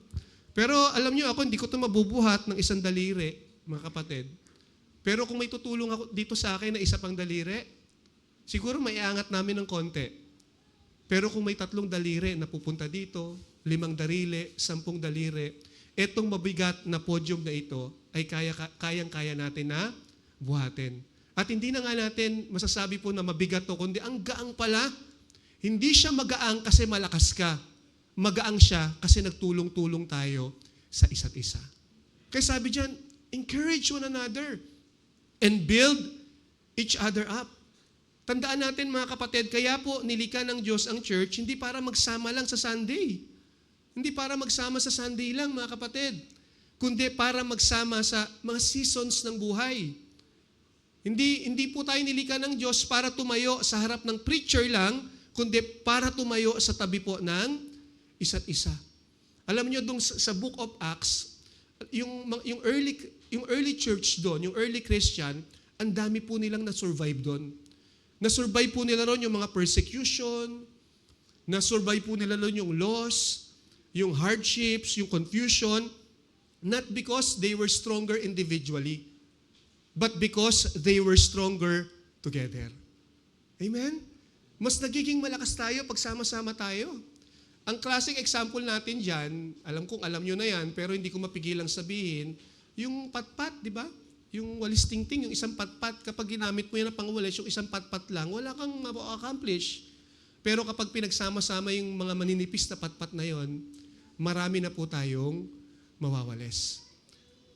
Pero alam nyo ako, hindi ko to mabubuhat ng isang daliri, mga kapatid. Pero kung may tutulong ako dito sa akin na isa pang daliri, siguro may iangat namin ng konti. Pero kung may 3 daliri na pupunta dito, 5 daliri, 10 daliri, etong mabigat na podium na ito ay kayang-kaya natin na buhatin. At hindi na nga natin masasabi po na mabigat to, kundi ang gaang pala. Hindi siya magaang kasi malakas ka. Magaang siya kasi nagtulong-tulong tayo sa isa't isa. Kaya sabi diyan, encourage one another and build each other up. Tandaan natin mga kapatid, kaya po nilikha ng Diyos ang church, hindi para magsama lang sa Sunday. Hindi para magsama sa Sunday lang mga kapatid, kundi para magsama sa mga seasons ng buhay. Hindi po tayo nilikha ng Diyos para tumayo sa harap ng preacher lang, kundi para tumayo sa tabi po ng isa't isa. Alam niyo, sa Book of Acts, yung early church doon, yung early Christian, ang dami po nilang na-survive doon. Na-survive po nila ron yung mga persecution, na-survive po nila ron yung loss, yung hardships, yung confusion, not because they were stronger individually, but because they were stronger together. Amen? Mas nagiging malakas tayo pag sama-sama tayo. Ang classic example natin dyan, alam nyo na yan, pero hindi ko mapigilang sabihin, yung patpat, di ba? Yung walis tingting, yung isang patpat, kapag ginamit mo yan na pangwalis, yung isang patpat lang, wala kang ma-accomplish. Pero kapag pinagsama-sama yung mga maninipis na patpat na yon, marami na po tayong mawawalis.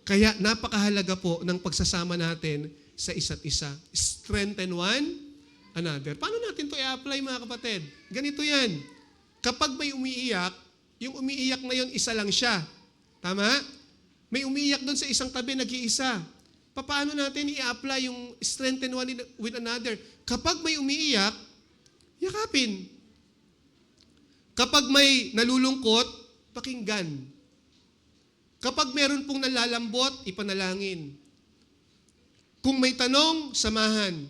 Kaya napakahalaga po ng pagsasama natin sa isa't isa. Strengthen one another. Paano natin to i-apply mga kapatid? Ganito yan. Kapag may umiiyak, yung umiiyak na yon isa lang siya. Tama? May umiiyak doon sa isang tabi, nag-iisa. Paano natin i-apply yung strengthen one with another? Kapag may umiiyak, yakapin. Kapag may nalulungkot, pakinggan. Kapag meron pong nalalambot, ipanalangin. Kung may tanong, samahan.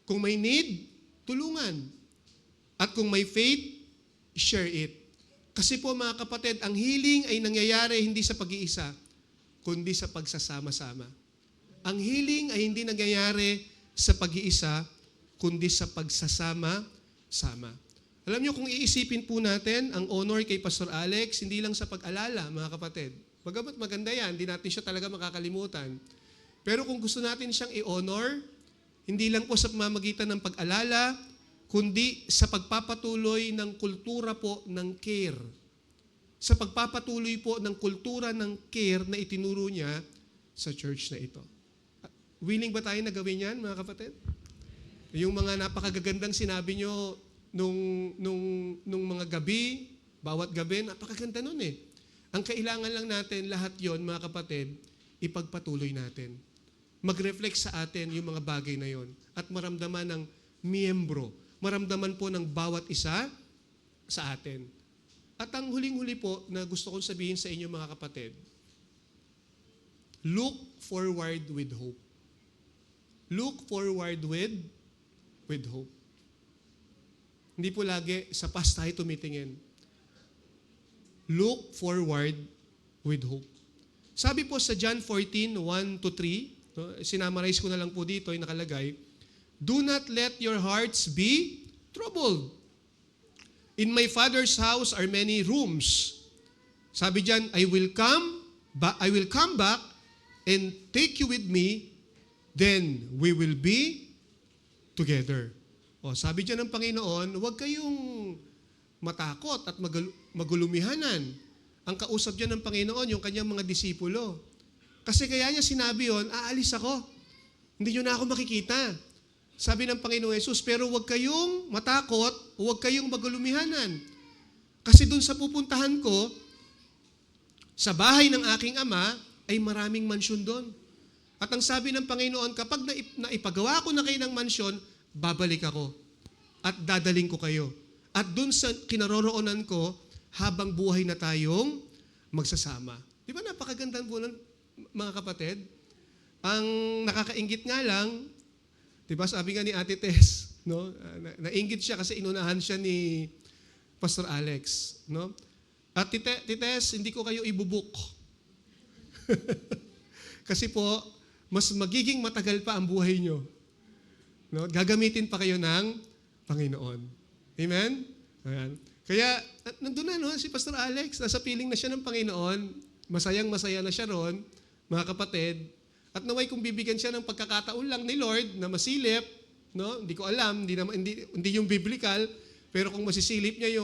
Kung may need, tulungan. At kung may faith, share it. Kasi po mga kapatid, ang healing ay nangyayari hindi sa pag-iisa, kundi sa pagsasama-sama. Ang healing ay hindi nangyayari sa pag-iisa, kundi sa pagsasama-sama. Alam niyo, kung iisipin po natin, ang honor kay Pastor Alex, hindi lang sa pag-alala, mga kapatid. Bagamat maganda yan, hindi natin siya talaga makakalimutan. Pero kung gusto natin siyang i-honor, hindi lang po sa pamamagitan ng pag-alala, kundi sa pagpapatuloy ng kultura po ng care. Sa pagpapatuloy po ng kultura ng care na itinuro niya sa church na ito. Willing ba tayo na gawin yan, mga kapatid? Yung mga napakagagandang sinabi nyo nung mga gabi, bawat gabi, napakaganda nun eh. Ang kailangan lang natin, lahat yon mga kapatid, ipagpatuloy natin. Mag-reflect sa atin yung mga bagay na yon at maramdaman ng miyembro, maramdaman po ng bawat isa sa atin. At ang huling-huli po na gusto kong sabihin sa inyo mga kapatid, look forward with hope. Look forward with hope. Hindi po lagi sa past tayo tumitingin. Look forward with hope. Sabi po sa John 14, 1-3, sinamarize ko na lang po dito, ay nakalagay, do not let your hearts be troubled. In my Father's house are many rooms. Sabi diyan, I will come back and take you with me, then we will be together. Sabi diyan ng Panginoon, huwag kayong matakot at magulumihanan. Ang kausap diyan ng Panginoon, yung kanyang mga disipulo. Kasi kaya niya sinabi yon, aalis ako. Hindi niyo na ako makikita. Sabi ng Panginoong Yesus, pero huwag kayong matakot, huwag kayong magulumihanan. Kasi dun sa pupuntahan ko, sa bahay ng aking ama, ay maraming mansyon doon. At ang sabi ng Panginoon, kapag naipagawa ko na kayo ng mansyon, babalik ako at dadaling ko kayo. At dun sa kinaroroonan ko, habang buhay na tayong magsasama. Di ba napakagandang bulan, mga kapatid? Ang nakakaingit nga lang, di ba sabi nga ni Ate Tess, no? Nainggit siya kasi inunahan siya ni Pastor Alex. No? At Tess, hindi ko kayo ibubuk. Kasi po, mas magiging matagal pa ang buhay nyo. No? Gagamitin pa kayo ng Panginoon. Amen? Ayan. Kaya, nandun na no, si Pastor Alex, nasa piling na siya ng Panginoon, masayang-masaya na siya ron, mga kapatid, at naway kung bibigyan siya ng pagkakataon lang ni Lord na masilip, no? Hindi ko alam, hindi yung biblical, pero kung masisilip niya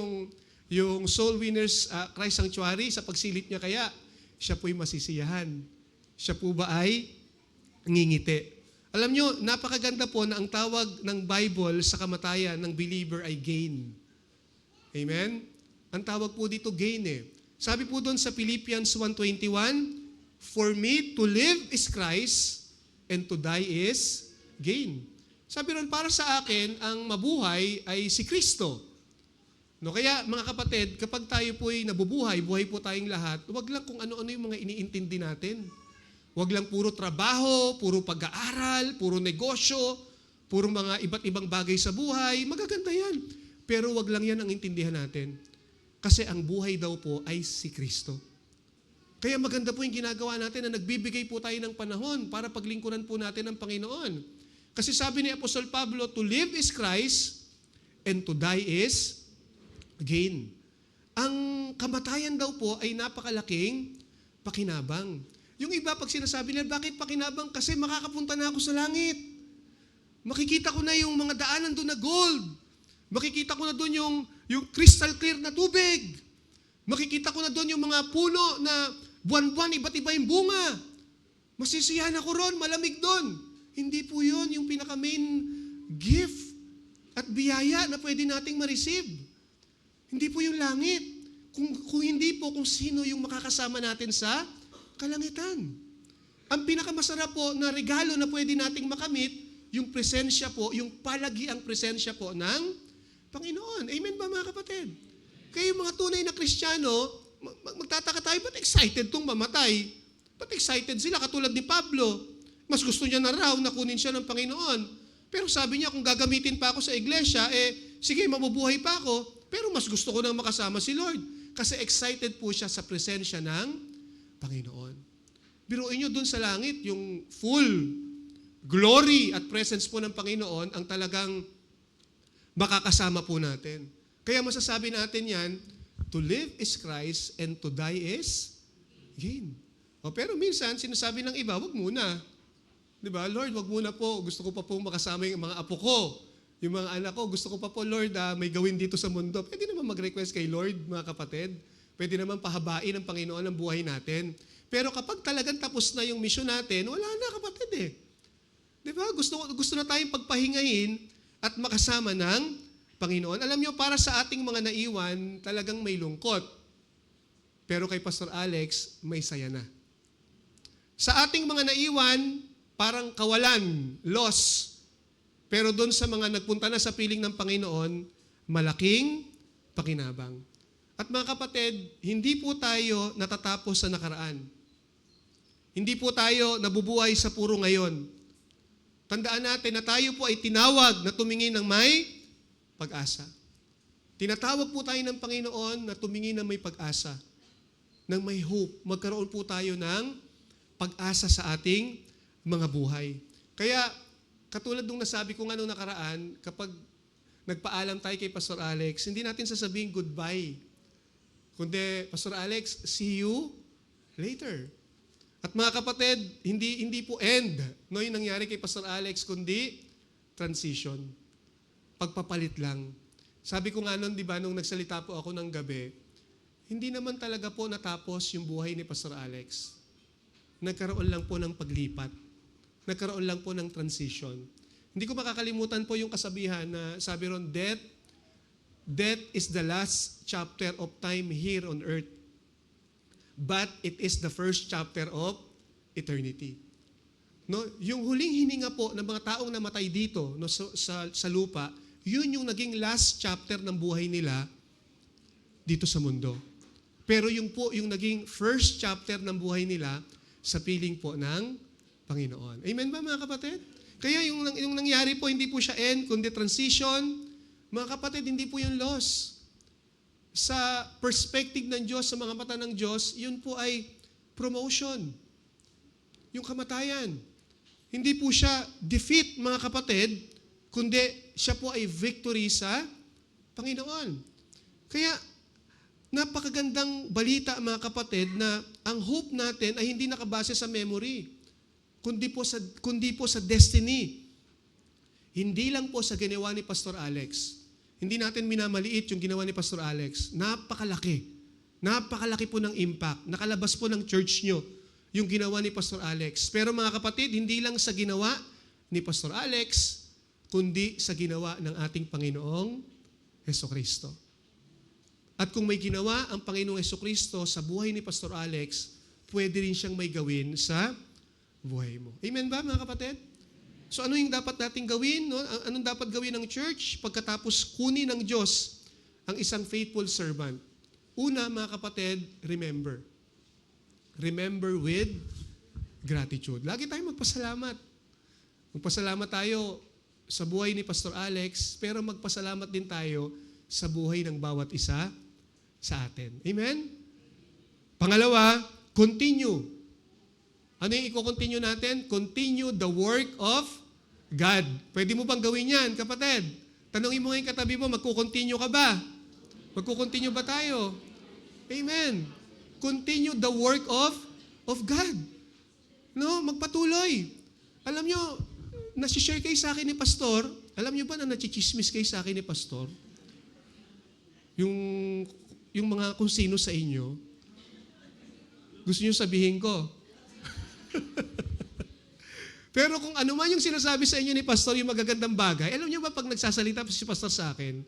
yung Soul Winners Christ Sanctuary, sa pagsilip niya kaya, siya po'y masisiyahan. Siya po ba ay ngingiti? Alam nyo, napakaganda po na ang tawag ng Bible sa kamatayan ng believer ay gain. Amen? Ang tawag po dito gain eh. Sabi po doon sa Philippians 1:21, for me to live is Christ and to die is gain. Sabi ron, para sa akin, ang mabuhay ay si Kristo. No, kaya mga kapatid, kapag tayo po'y nabubuhay, buhay po tayong lahat, huwag lang kung ano-ano yung mga iniintindi natin. Huwag lang puro trabaho, puro pag-aaral, puro negosyo, puro mga iba't ibang bagay sa buhay. Magaganda yan. Pero wag lang yan ang intindihan natin. Kasi ang buhay daw po ay si Kristo. Kaya maganda po yung ginagawa natin na nagbibigay po tayo ng panahon para paglingkuran po natin ang Panginoon. Kasi sabi ni Apostol Pablo, to live is Christ and to die is gain. Ang kamatayan daw po ay napakalaking pakinabang. Yung iba pag sinasabi nila, bakit pakinabang? Kasi makakapunta na ako sa langit. Makikita ko na yung mga daanan doon na gold. Makikita ko na doon yung crystal clear na tubig. Makikita ko na doon yung mga puno na buwan-buwan, iba't iba yung bunga. Masisiyahan ako ron, malamig doon. Hindi po yun yung pinaka-main gift at biyaya na pwede nating ma-receive. Hindi po yung langit. Kung hindi po kung sino yung makakasama natin sa kalangitan. Ang pinakamasarap po na regalo na pwede nating makamit, yung presensya po, yung palagiang presensya po ng Panginoon. Amen ba mga kapatid? Kaya yung mga tunay na Kristiyano, magtataka tayo, ba't excited tong mamatay? Ba't excited sila? Katulad ni Pablo. Mas gusto niya na raw na kunin siya ng Panginoon. Pero sabi niya, kung gagamitin pa ako sa iglesia, sige, mabubuhay pa ako, pero mas gusto ko nang makasama si Lord. Kasi excited po siya sa presensya ng Panginoon. Biruin nyo dun sa langit, yung full glory at presence po ng Panginoon ang talagang makakasama po natin. Kaya masasabi natin yan, to live is Christ and to die is gain. Pero minsan, sinasabi ng iba, wag muna. Di ba? Lord, wag muna po. Gusto ko pa po makasama yung mga apo ko. Yung mga anak ko, gusto ko pa po, Lord, may gawin dito sa mundo. Pwede naman mag-request kay Lord, mga kapatid. Pwede naman pahabain ng Panginoon ang buhay natin. Pero kapag talagang tapos na yung mission natin, wala na, kapatid eh. Di ba? Gusto na tayong pagpahingahin at makasama ng Panginoon. Alam nyo, para sa ating mga naiwan, talagang may lungkot. Pero kay Pastor Alex, may saya na. Sa ating mga naiwan, parang kawalan, loss. Pero doon sa mga nagpunta na sa piling ng Panginoon, malaking pakinabang. At mga kapatid, hindi po tayo natatapos sa nakaraan. Hindi po tayo nabubuhay sa puro ngayon. Tandaan natin na tayo po ay tinawag na tumingin ng may pag-asa. Tinatawag po tayo ng Panginoon na tumingin ng may pag-asa, ng may hope. Magkaroon po tayo ng pag-asa sa ating mga buhay. Kaya, katulad nung nasabi ko nga nung nakaraan, kapag nagpaalam tayo kay Pastor Alex, hindi natin sasabihin goodbye. Kundi, Pastor Alex, see you later. At mga kapatid, hindi po end no, yung nangyari kay Pastor Alex, kundi transition. Pagpapalit lang. Sabi ko nga nun, di ba, nung nagsalita po ako ng gabi, hindi naman talaga po natapos yung buhay ni Pastor Alex. nagkaroon lang po ng paglipat. Nagkaroon lang po ng transition. Hindi ko makakalimutan po yung kasabihan na sabi ron, death is the last chapter of time here on earth. But it is the first chapter of eternity. No, yung huling hininga po ng mga taong namatay dito no, sa lupa, yun yung naging last chapter ng buhay nila dito sa mundo. Pero yung naging first chapter ng buhay nila sa piling po ng Panginoon. Amen ba mga kapatid? Kaya yung nangyari po, hindi po siya end, kundi transition. Mga kapatid, hindi po yung loss. Sa perspective ng Diyos, sa mga mata ng Diyos, yun po ay promotion. Yung kamatayan. Hindi po siya defeat, mga kapatid, kundi siya po ay victory sa Panginoon. Kaya, napakagandang balita, mga kapatid, na ang hope natin ay hindi nakabase sa memory, kundi po sa destiny. Hindi lang po sa ginawa ni Pastor Alex. Hindi natin minamaliit yung ginawa ni Pastor Alex. Napakalaki. Napakalaki po ng impact. Nakalabas po ng church nyo yung ginawa ni Pastor Alex. Pero mga kapatid, hindi lang sa ginawa ni Pastor Alex, kundi sa ginawa ng ating Panginoong Hesukristo. At kung may ginawa ang Panginoong Hesukristo sa buhay ni Pastor Alex, pwede rin siyang may gawin sa buhay mo. Amen ba mga kapatid? So ano yung dapat nating gawin? No? Anong dapat gawin ng church pagkatapos kunin ng Diyos ang isang faithful servant? Una mga kapatid, remember. Remember with gratitude. Lagi tayong magpasalamat. Magpasalamat tayo sa buhay ni Pastor Alex, pero magpasalamat din tayo sa buhay ng bawat isa sa atin. Amen? Pangalawa, continue. Ano yung i-continue natin? Continue the work of God. Pwede mo bang gawin yan, kapatid? Tanungin mo ngayon katabi mo, magkukontinue ka ba? Magkukontinue ba tayo? Amen. Continue the work of God. No, magpatuloy. Alam nyo, nasishare kayo sa akin ni Pastor, alam nyo ba na nachichismis kayo sa akin ni Pastor? Yung mga kung sino sa inyo, gusto nyo sabihin ko. Pero kung ano man yung sinasabi sa inyo ni Pastor, yung magagandang bagay, alam nyo ba pag nagsasalita si Pastor sa akin,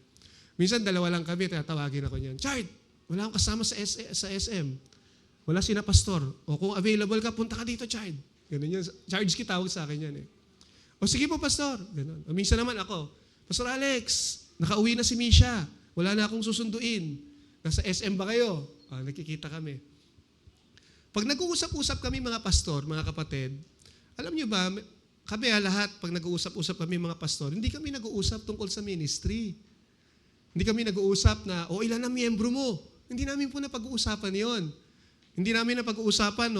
minsan dalawa lang kami, tatawagin ako niyan, Chard, wala akong kasama sa SM. Wala sina Pastor. O kung available ka, punta ka dito, Chard. Ganun yun. Charge kita, tawag sa akin yan eh. O sige po, Pastor. Ganun. O minsan naman ako, Pastor Alex, nakauwi na si Misha. Wala na akong susunduin. Nasa SM ba kayo? Nakikita kami. Pag nag-uusap-usap kami mga pastor, mga kapatid, alam nyo ba, kami lahat, pag nag-uusap-usap kami mga pastor, hindi kami nag-uusap tungkol sa ministry. Hindi kami nag-uusap na, ilan ang miyembro mo? Hindi namin po napag-uusapan yon. Hindi namin napag-uusapan,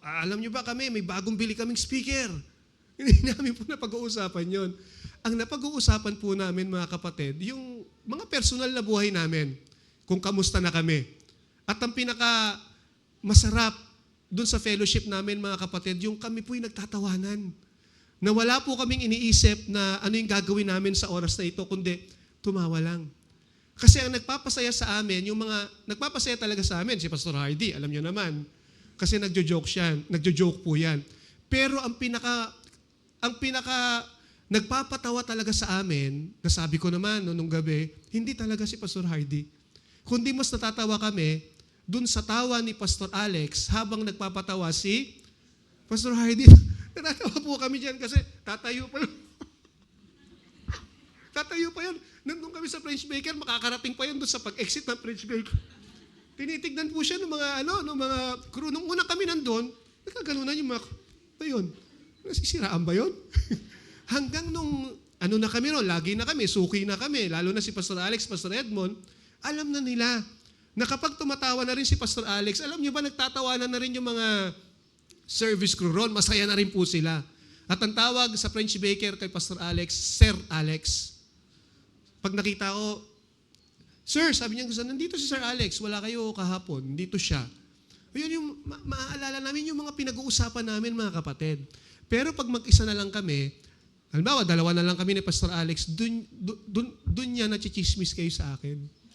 alam nyo ba kami, may bagong bili kaming speaker. Hindi namin po napag-uusapan yon. Ang napag-uusapan po namin mga kapatid, yung mga personal na buhay namin, kung kamusta na kami. At ang pinaka masarap doon sa fellowship namin mga kapatid, yung kami po'y nagtatawanan. Na wala po kaming iniisip na ano yung gagawin namin sa oras na ito, kundi tumawa lang. Kasi ang nagpapasaya sa amin, nagpapasaya talaga sa amin, si Pastor Hardy, alam niyo naman. Kasi nagjo-joke po yan. Pero ang pinaka nagpapatawa talaga sa amin, nasabi ko naman nung gabi, hindi talaga si Pastor Hardy. Kundi mas natatawa kami dun sa tawa ni Pastor Alex habang nagpapatawa si Pastor Hardy. Natatawa po kami dyan kasi tatayo pa yun. Tatayo pa yun. Nandun kami sa French Baker, makakarating pa yun dun sa pag-exit ng French Baker. Tinitignan po siya ng mga crew. Nung una kami nandun, nagkaganunan yung mga, ba yun? Nasisiraan ba yun? Hanggang nung, na kami ron, lagi na kami, suki na kami, lalo na si Pastor Alex, Pastor Edmond, alam na nila na kapag tumatawa na rin si Pastor Alex, alam niyo ba, nagtatawanan na rin yung mga service crew ron, masaya na rin po sila. At ang tawag sa French Baker kay Pastor Alex, Sir Alex. Pag nakita ko, Sir, sabi niya, nandito si Sir Alex, wala kayo kahapon, nandito siya. Ayun yung maaalala namin yung mga pinag-uusapan namin mga kapatid. Pero pag mag-isa na lang kami, halimbawa, dalawa na lang kami ni Pastor Alex, dun niya nachichismis kayo sa akin.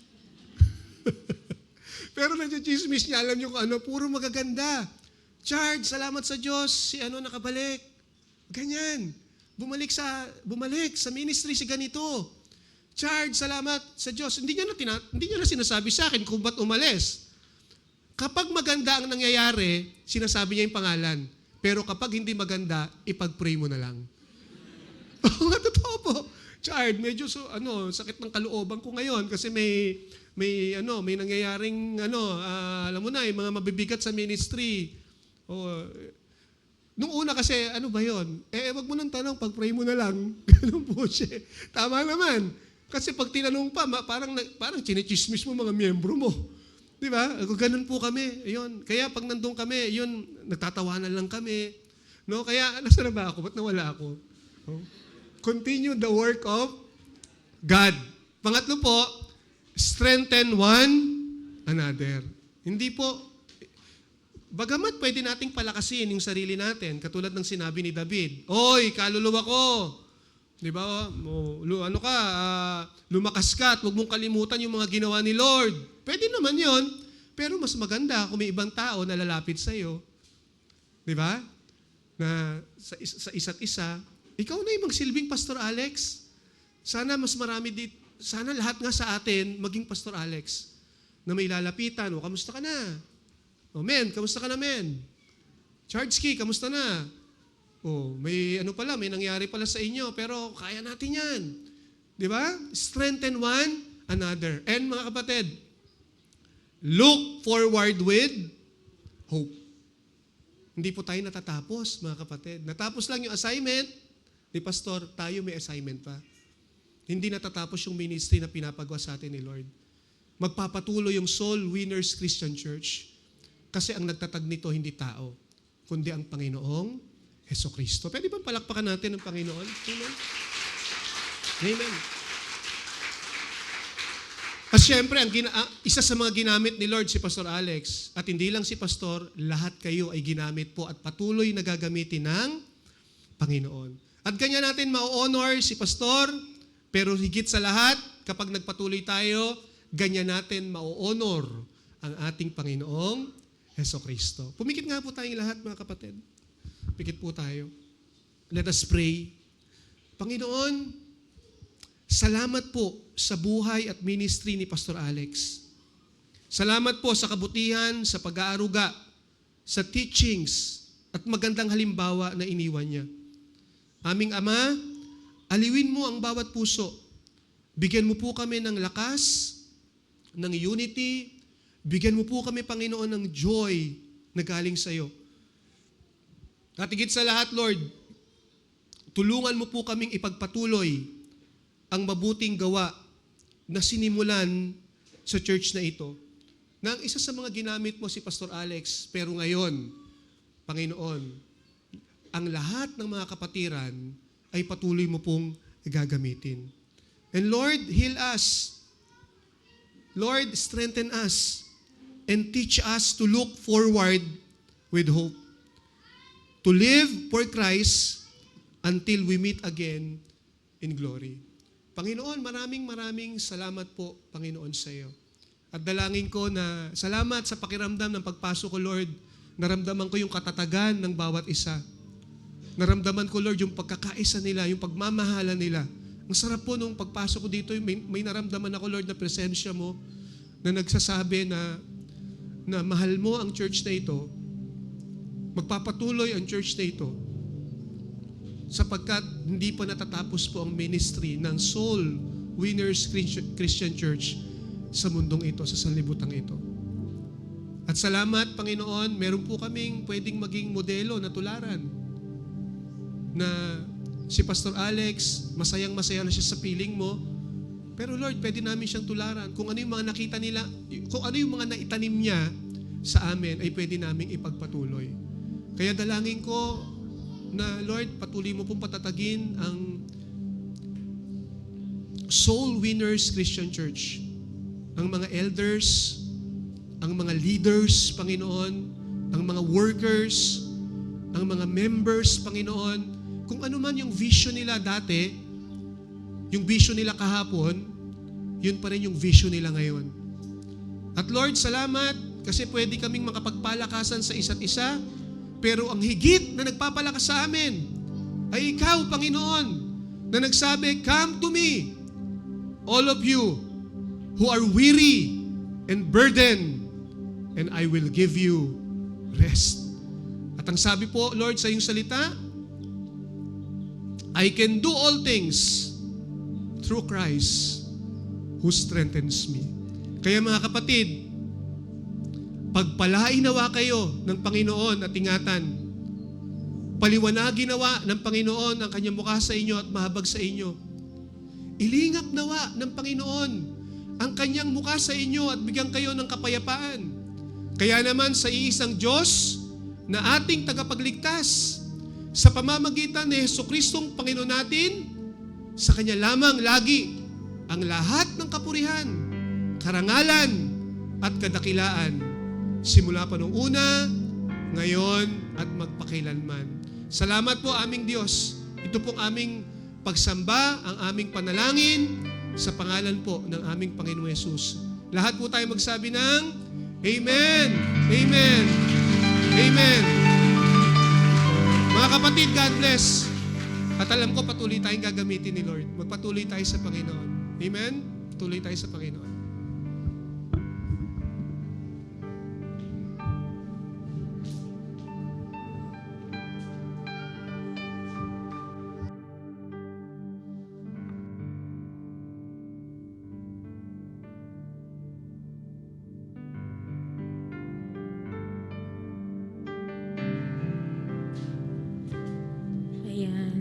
Pero nachichismis niya, alam niyo kung ano, puro magaganda. Charge, salamat sa Diyos, si nakabalik. Ganyan. Bumalik sa ministry si ganito. Charge, salamat sa Diyos. Hindi niya na sinasabi sa akin kung ba't umalis. Kapag maganda ang nangyayari, sinasabi niya yung pangalan. Pero kapag hindi maganda, ipag-pray mo na lang. Oo nga, totoo po. Chard, medyo sakit ng kalooban ko ngayon kasi may nangyayaring alam mo na, yung mga mabibigat sa ministry. Nung una kasi, ano ba yun? Wag mo nang tanong, pag-pray mo na lang. Ganun po siya. Tama naman. Kasi pag tinanong pa, parang chinichismis mo mga miyembro mo. Di ba? Ganun po kami. Ayun. Kaya pag nandun kami, yun, nagtatawanan lang kami. No? Kaya, nasa na ba ako? Ba't nawala ako? Continue the work of God. Pangatlo po, strengthen one another. Hindi po, bagamat pwede nating palakasin yung sarili natin, katulad ng sinabi ni David, "Oy, kaluluwa ko, di ba? Lumakas ka at huwag mong kalimutan yung mga ginawa ni Lord." Pwede naman yon, pero mas maganda kung may ibang tao na lalapit sa iyo. Di ba? Na sa isa't isa, ikaw na yung magsilbing Pastor Alex. Sana mas marami sana lahat nga sa atin maging Pastor Alex na may lalapitan. Kamusta ka na? Men, kamusta ka na, men? Chargeski, kamusta na? May may nangyari pala sa inyo, pero kaya natin yan. Di ba? Strengthen one another. And mga kapatid, look forward with hope. Hindi po tayo natatapos, mga kapatid. Natapos lang yung assignment ni Pastor, tayo may assignment pa. Hindi natatapos yung ministry na pinapagawa sa atin ni Lord. Magpapatuloy yung Soul Winners Christian Church. Kasi ang nagtatag nito hindi tao, kundi ang Panginoong Hesukristo. Pwede ba palakpakan natin ang Panginoon? Amen? Amen. At syempre, isa sa mga ginamit ni Lord si Pastor Alex, at hindi lang si Pastor, lahat kayo ay ginamit po at patuloy na gagamitin ng Panginoon. At ganyan natin ma-honor si Pastor, pero higit sa lahat, kapag nagpatuloy tayo, ganyan natin ma-honor ang ating Panginoong Hesukristo. Pumikit nga po tayong lahat, mga kapatid. Pikit po tayo. Let us pray. Panginoon, salamat po sa buhay at ministry ni Pastor Alex. Salamat po sa kabutihan, sa pag-aaruga, sa teachings, at magandang halimbawa na iniwan niya. Aming Ama, aliwin mo ang bawat puso. Bigyan mo po kami ng lakas, ng unity. Bigyan mo po kami, Panginoon, ng joy na galing sa iyo. At higit sa lahat, Lord, tulungan mo po kaming ipagpatuloy ang mabuting gawa na sinimulan sa church na ito. Na ang isa sa mga ginamit mo si Pastor Alex, pero ngayon, Panginoon, ang lahat ng mga kapatiran ay patuloy mo pong gagamitin. And Lord, heal us. Lord, strengthen us and teach us to look forward with hope. To live for Christ until we meet again in glory. Panginoon, maraming salamat po, Panginoon, sa iyo. At dalangin ko na salamat sa pakiramdam ng pagpasok ko, Lord. Naramdaman ko yung katatagan ng bawat isa. Naramdaman ko, Lord, yung pagkakaisa nila, yung pagmamahala nila. Ang sarap po nung pagpasok ko dito, may naramdaman ako, Lord, na presensya mo na nagsasabi na mahal mo ang church na ito, magpapatuloy ang church na ito sapagkat hindi pa natatapos po ang ministry ng Soul Winners Christian Church sa mundong ito, sa sanlibutan ito. At salamat, Panginoon, meron po kaming pwedeng maging modelo na tularan na si Pastor Alex, masayang-masaya na siya sa piling mo, pero Lord, pwede namin siyang tularan. Kung ano yung mga nakita nila, kung ano yung mga naitanim niya sa amin, ay pwede namin ipagpatuloy. Kaya dalangin ko na Lord, patuloy mo pong patatagin ang Soul Winners Christian Church. Ang mga elders, ang mga leaders, Panginoon, ang mga workers, ang mga members, Panginoon, kung ano man yung vision nila dati, yung vision nila kahapon, yun pa rin yung vision nila ngayon. At Lord, salamat kasi pwede kaming makapagpalakasan sa isa't isa Pero ang higit na nagpapalakas sa amin ay ikaw, Panginoon, na nagsabi, "Come to me, all of you who are weary and burdened, and I will give you rest." At ang sabi po, Lord, sa iyong salita, "I can do all things through Christ who strengthens me." Kaya mga kapatid, pagpalain nawa kayo ng Panginoon at ingatan. Paliwanagin nawa ng Panginoon ang kanyang mukha sa inyo at mahabag sa inyo. Ilingap nawa ng Panginoon ang kanyang mukha sa inyo at bigyan kayo ng kapayapaan. Kaya naman sa iisang Diyos na ating tagapagligtas, sa pamamagitan ni Jesucristong Panginoon natin, sa Kanya lamang lagi ang lahat ng kapurihan, karangalan at kadakilaan, simula pa nung una, ngayon at magpakailanman. Salamat po aming Diyos. Ito pong aming pagsamba, ang aming panalangin sa pangalan po ng aming Panginoong Yesus. Lahat po tayo magsabi ng Amen, Amen, Amen. Mga kapatid, God bless. At alam ko patuloy tayong gagamitin ni Lord. Magpatuloy tayo sa Panginoon. Amen? Patuloy tayo sa Panginoon. Ayan.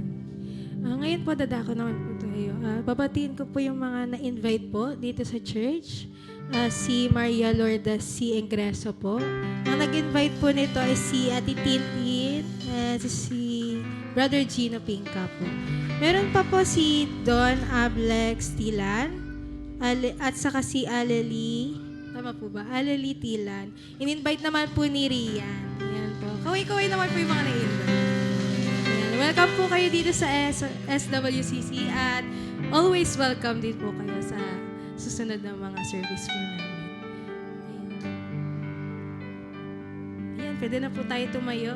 Ngayon po, dadako naman po tayo. Babatiin ko po yung mga na-invite po dito sa church. Si Maria Lourdes C. Ingreso po. Ang nag-invite po nito ay si Ate Tintin at si Brother Gino Pinca po. Meron pa po si Don Ablex Tilan at saka si Aleli. Tama po ba? Aleli Tilan. In-invite naman po ni Rian. Ayan po. Kaway-kaway naman po yung mga na-invite. Welcome po kayo dito sa SWCC at always welcome din po kayo sa susunod na mga service po namin. Ayan, pwede na po tayo tumayo.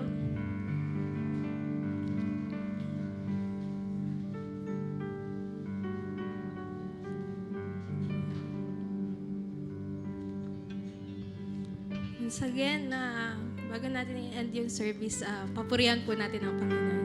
Once again, bago natin i-end yung service, papurihan po natin ang Panginoon.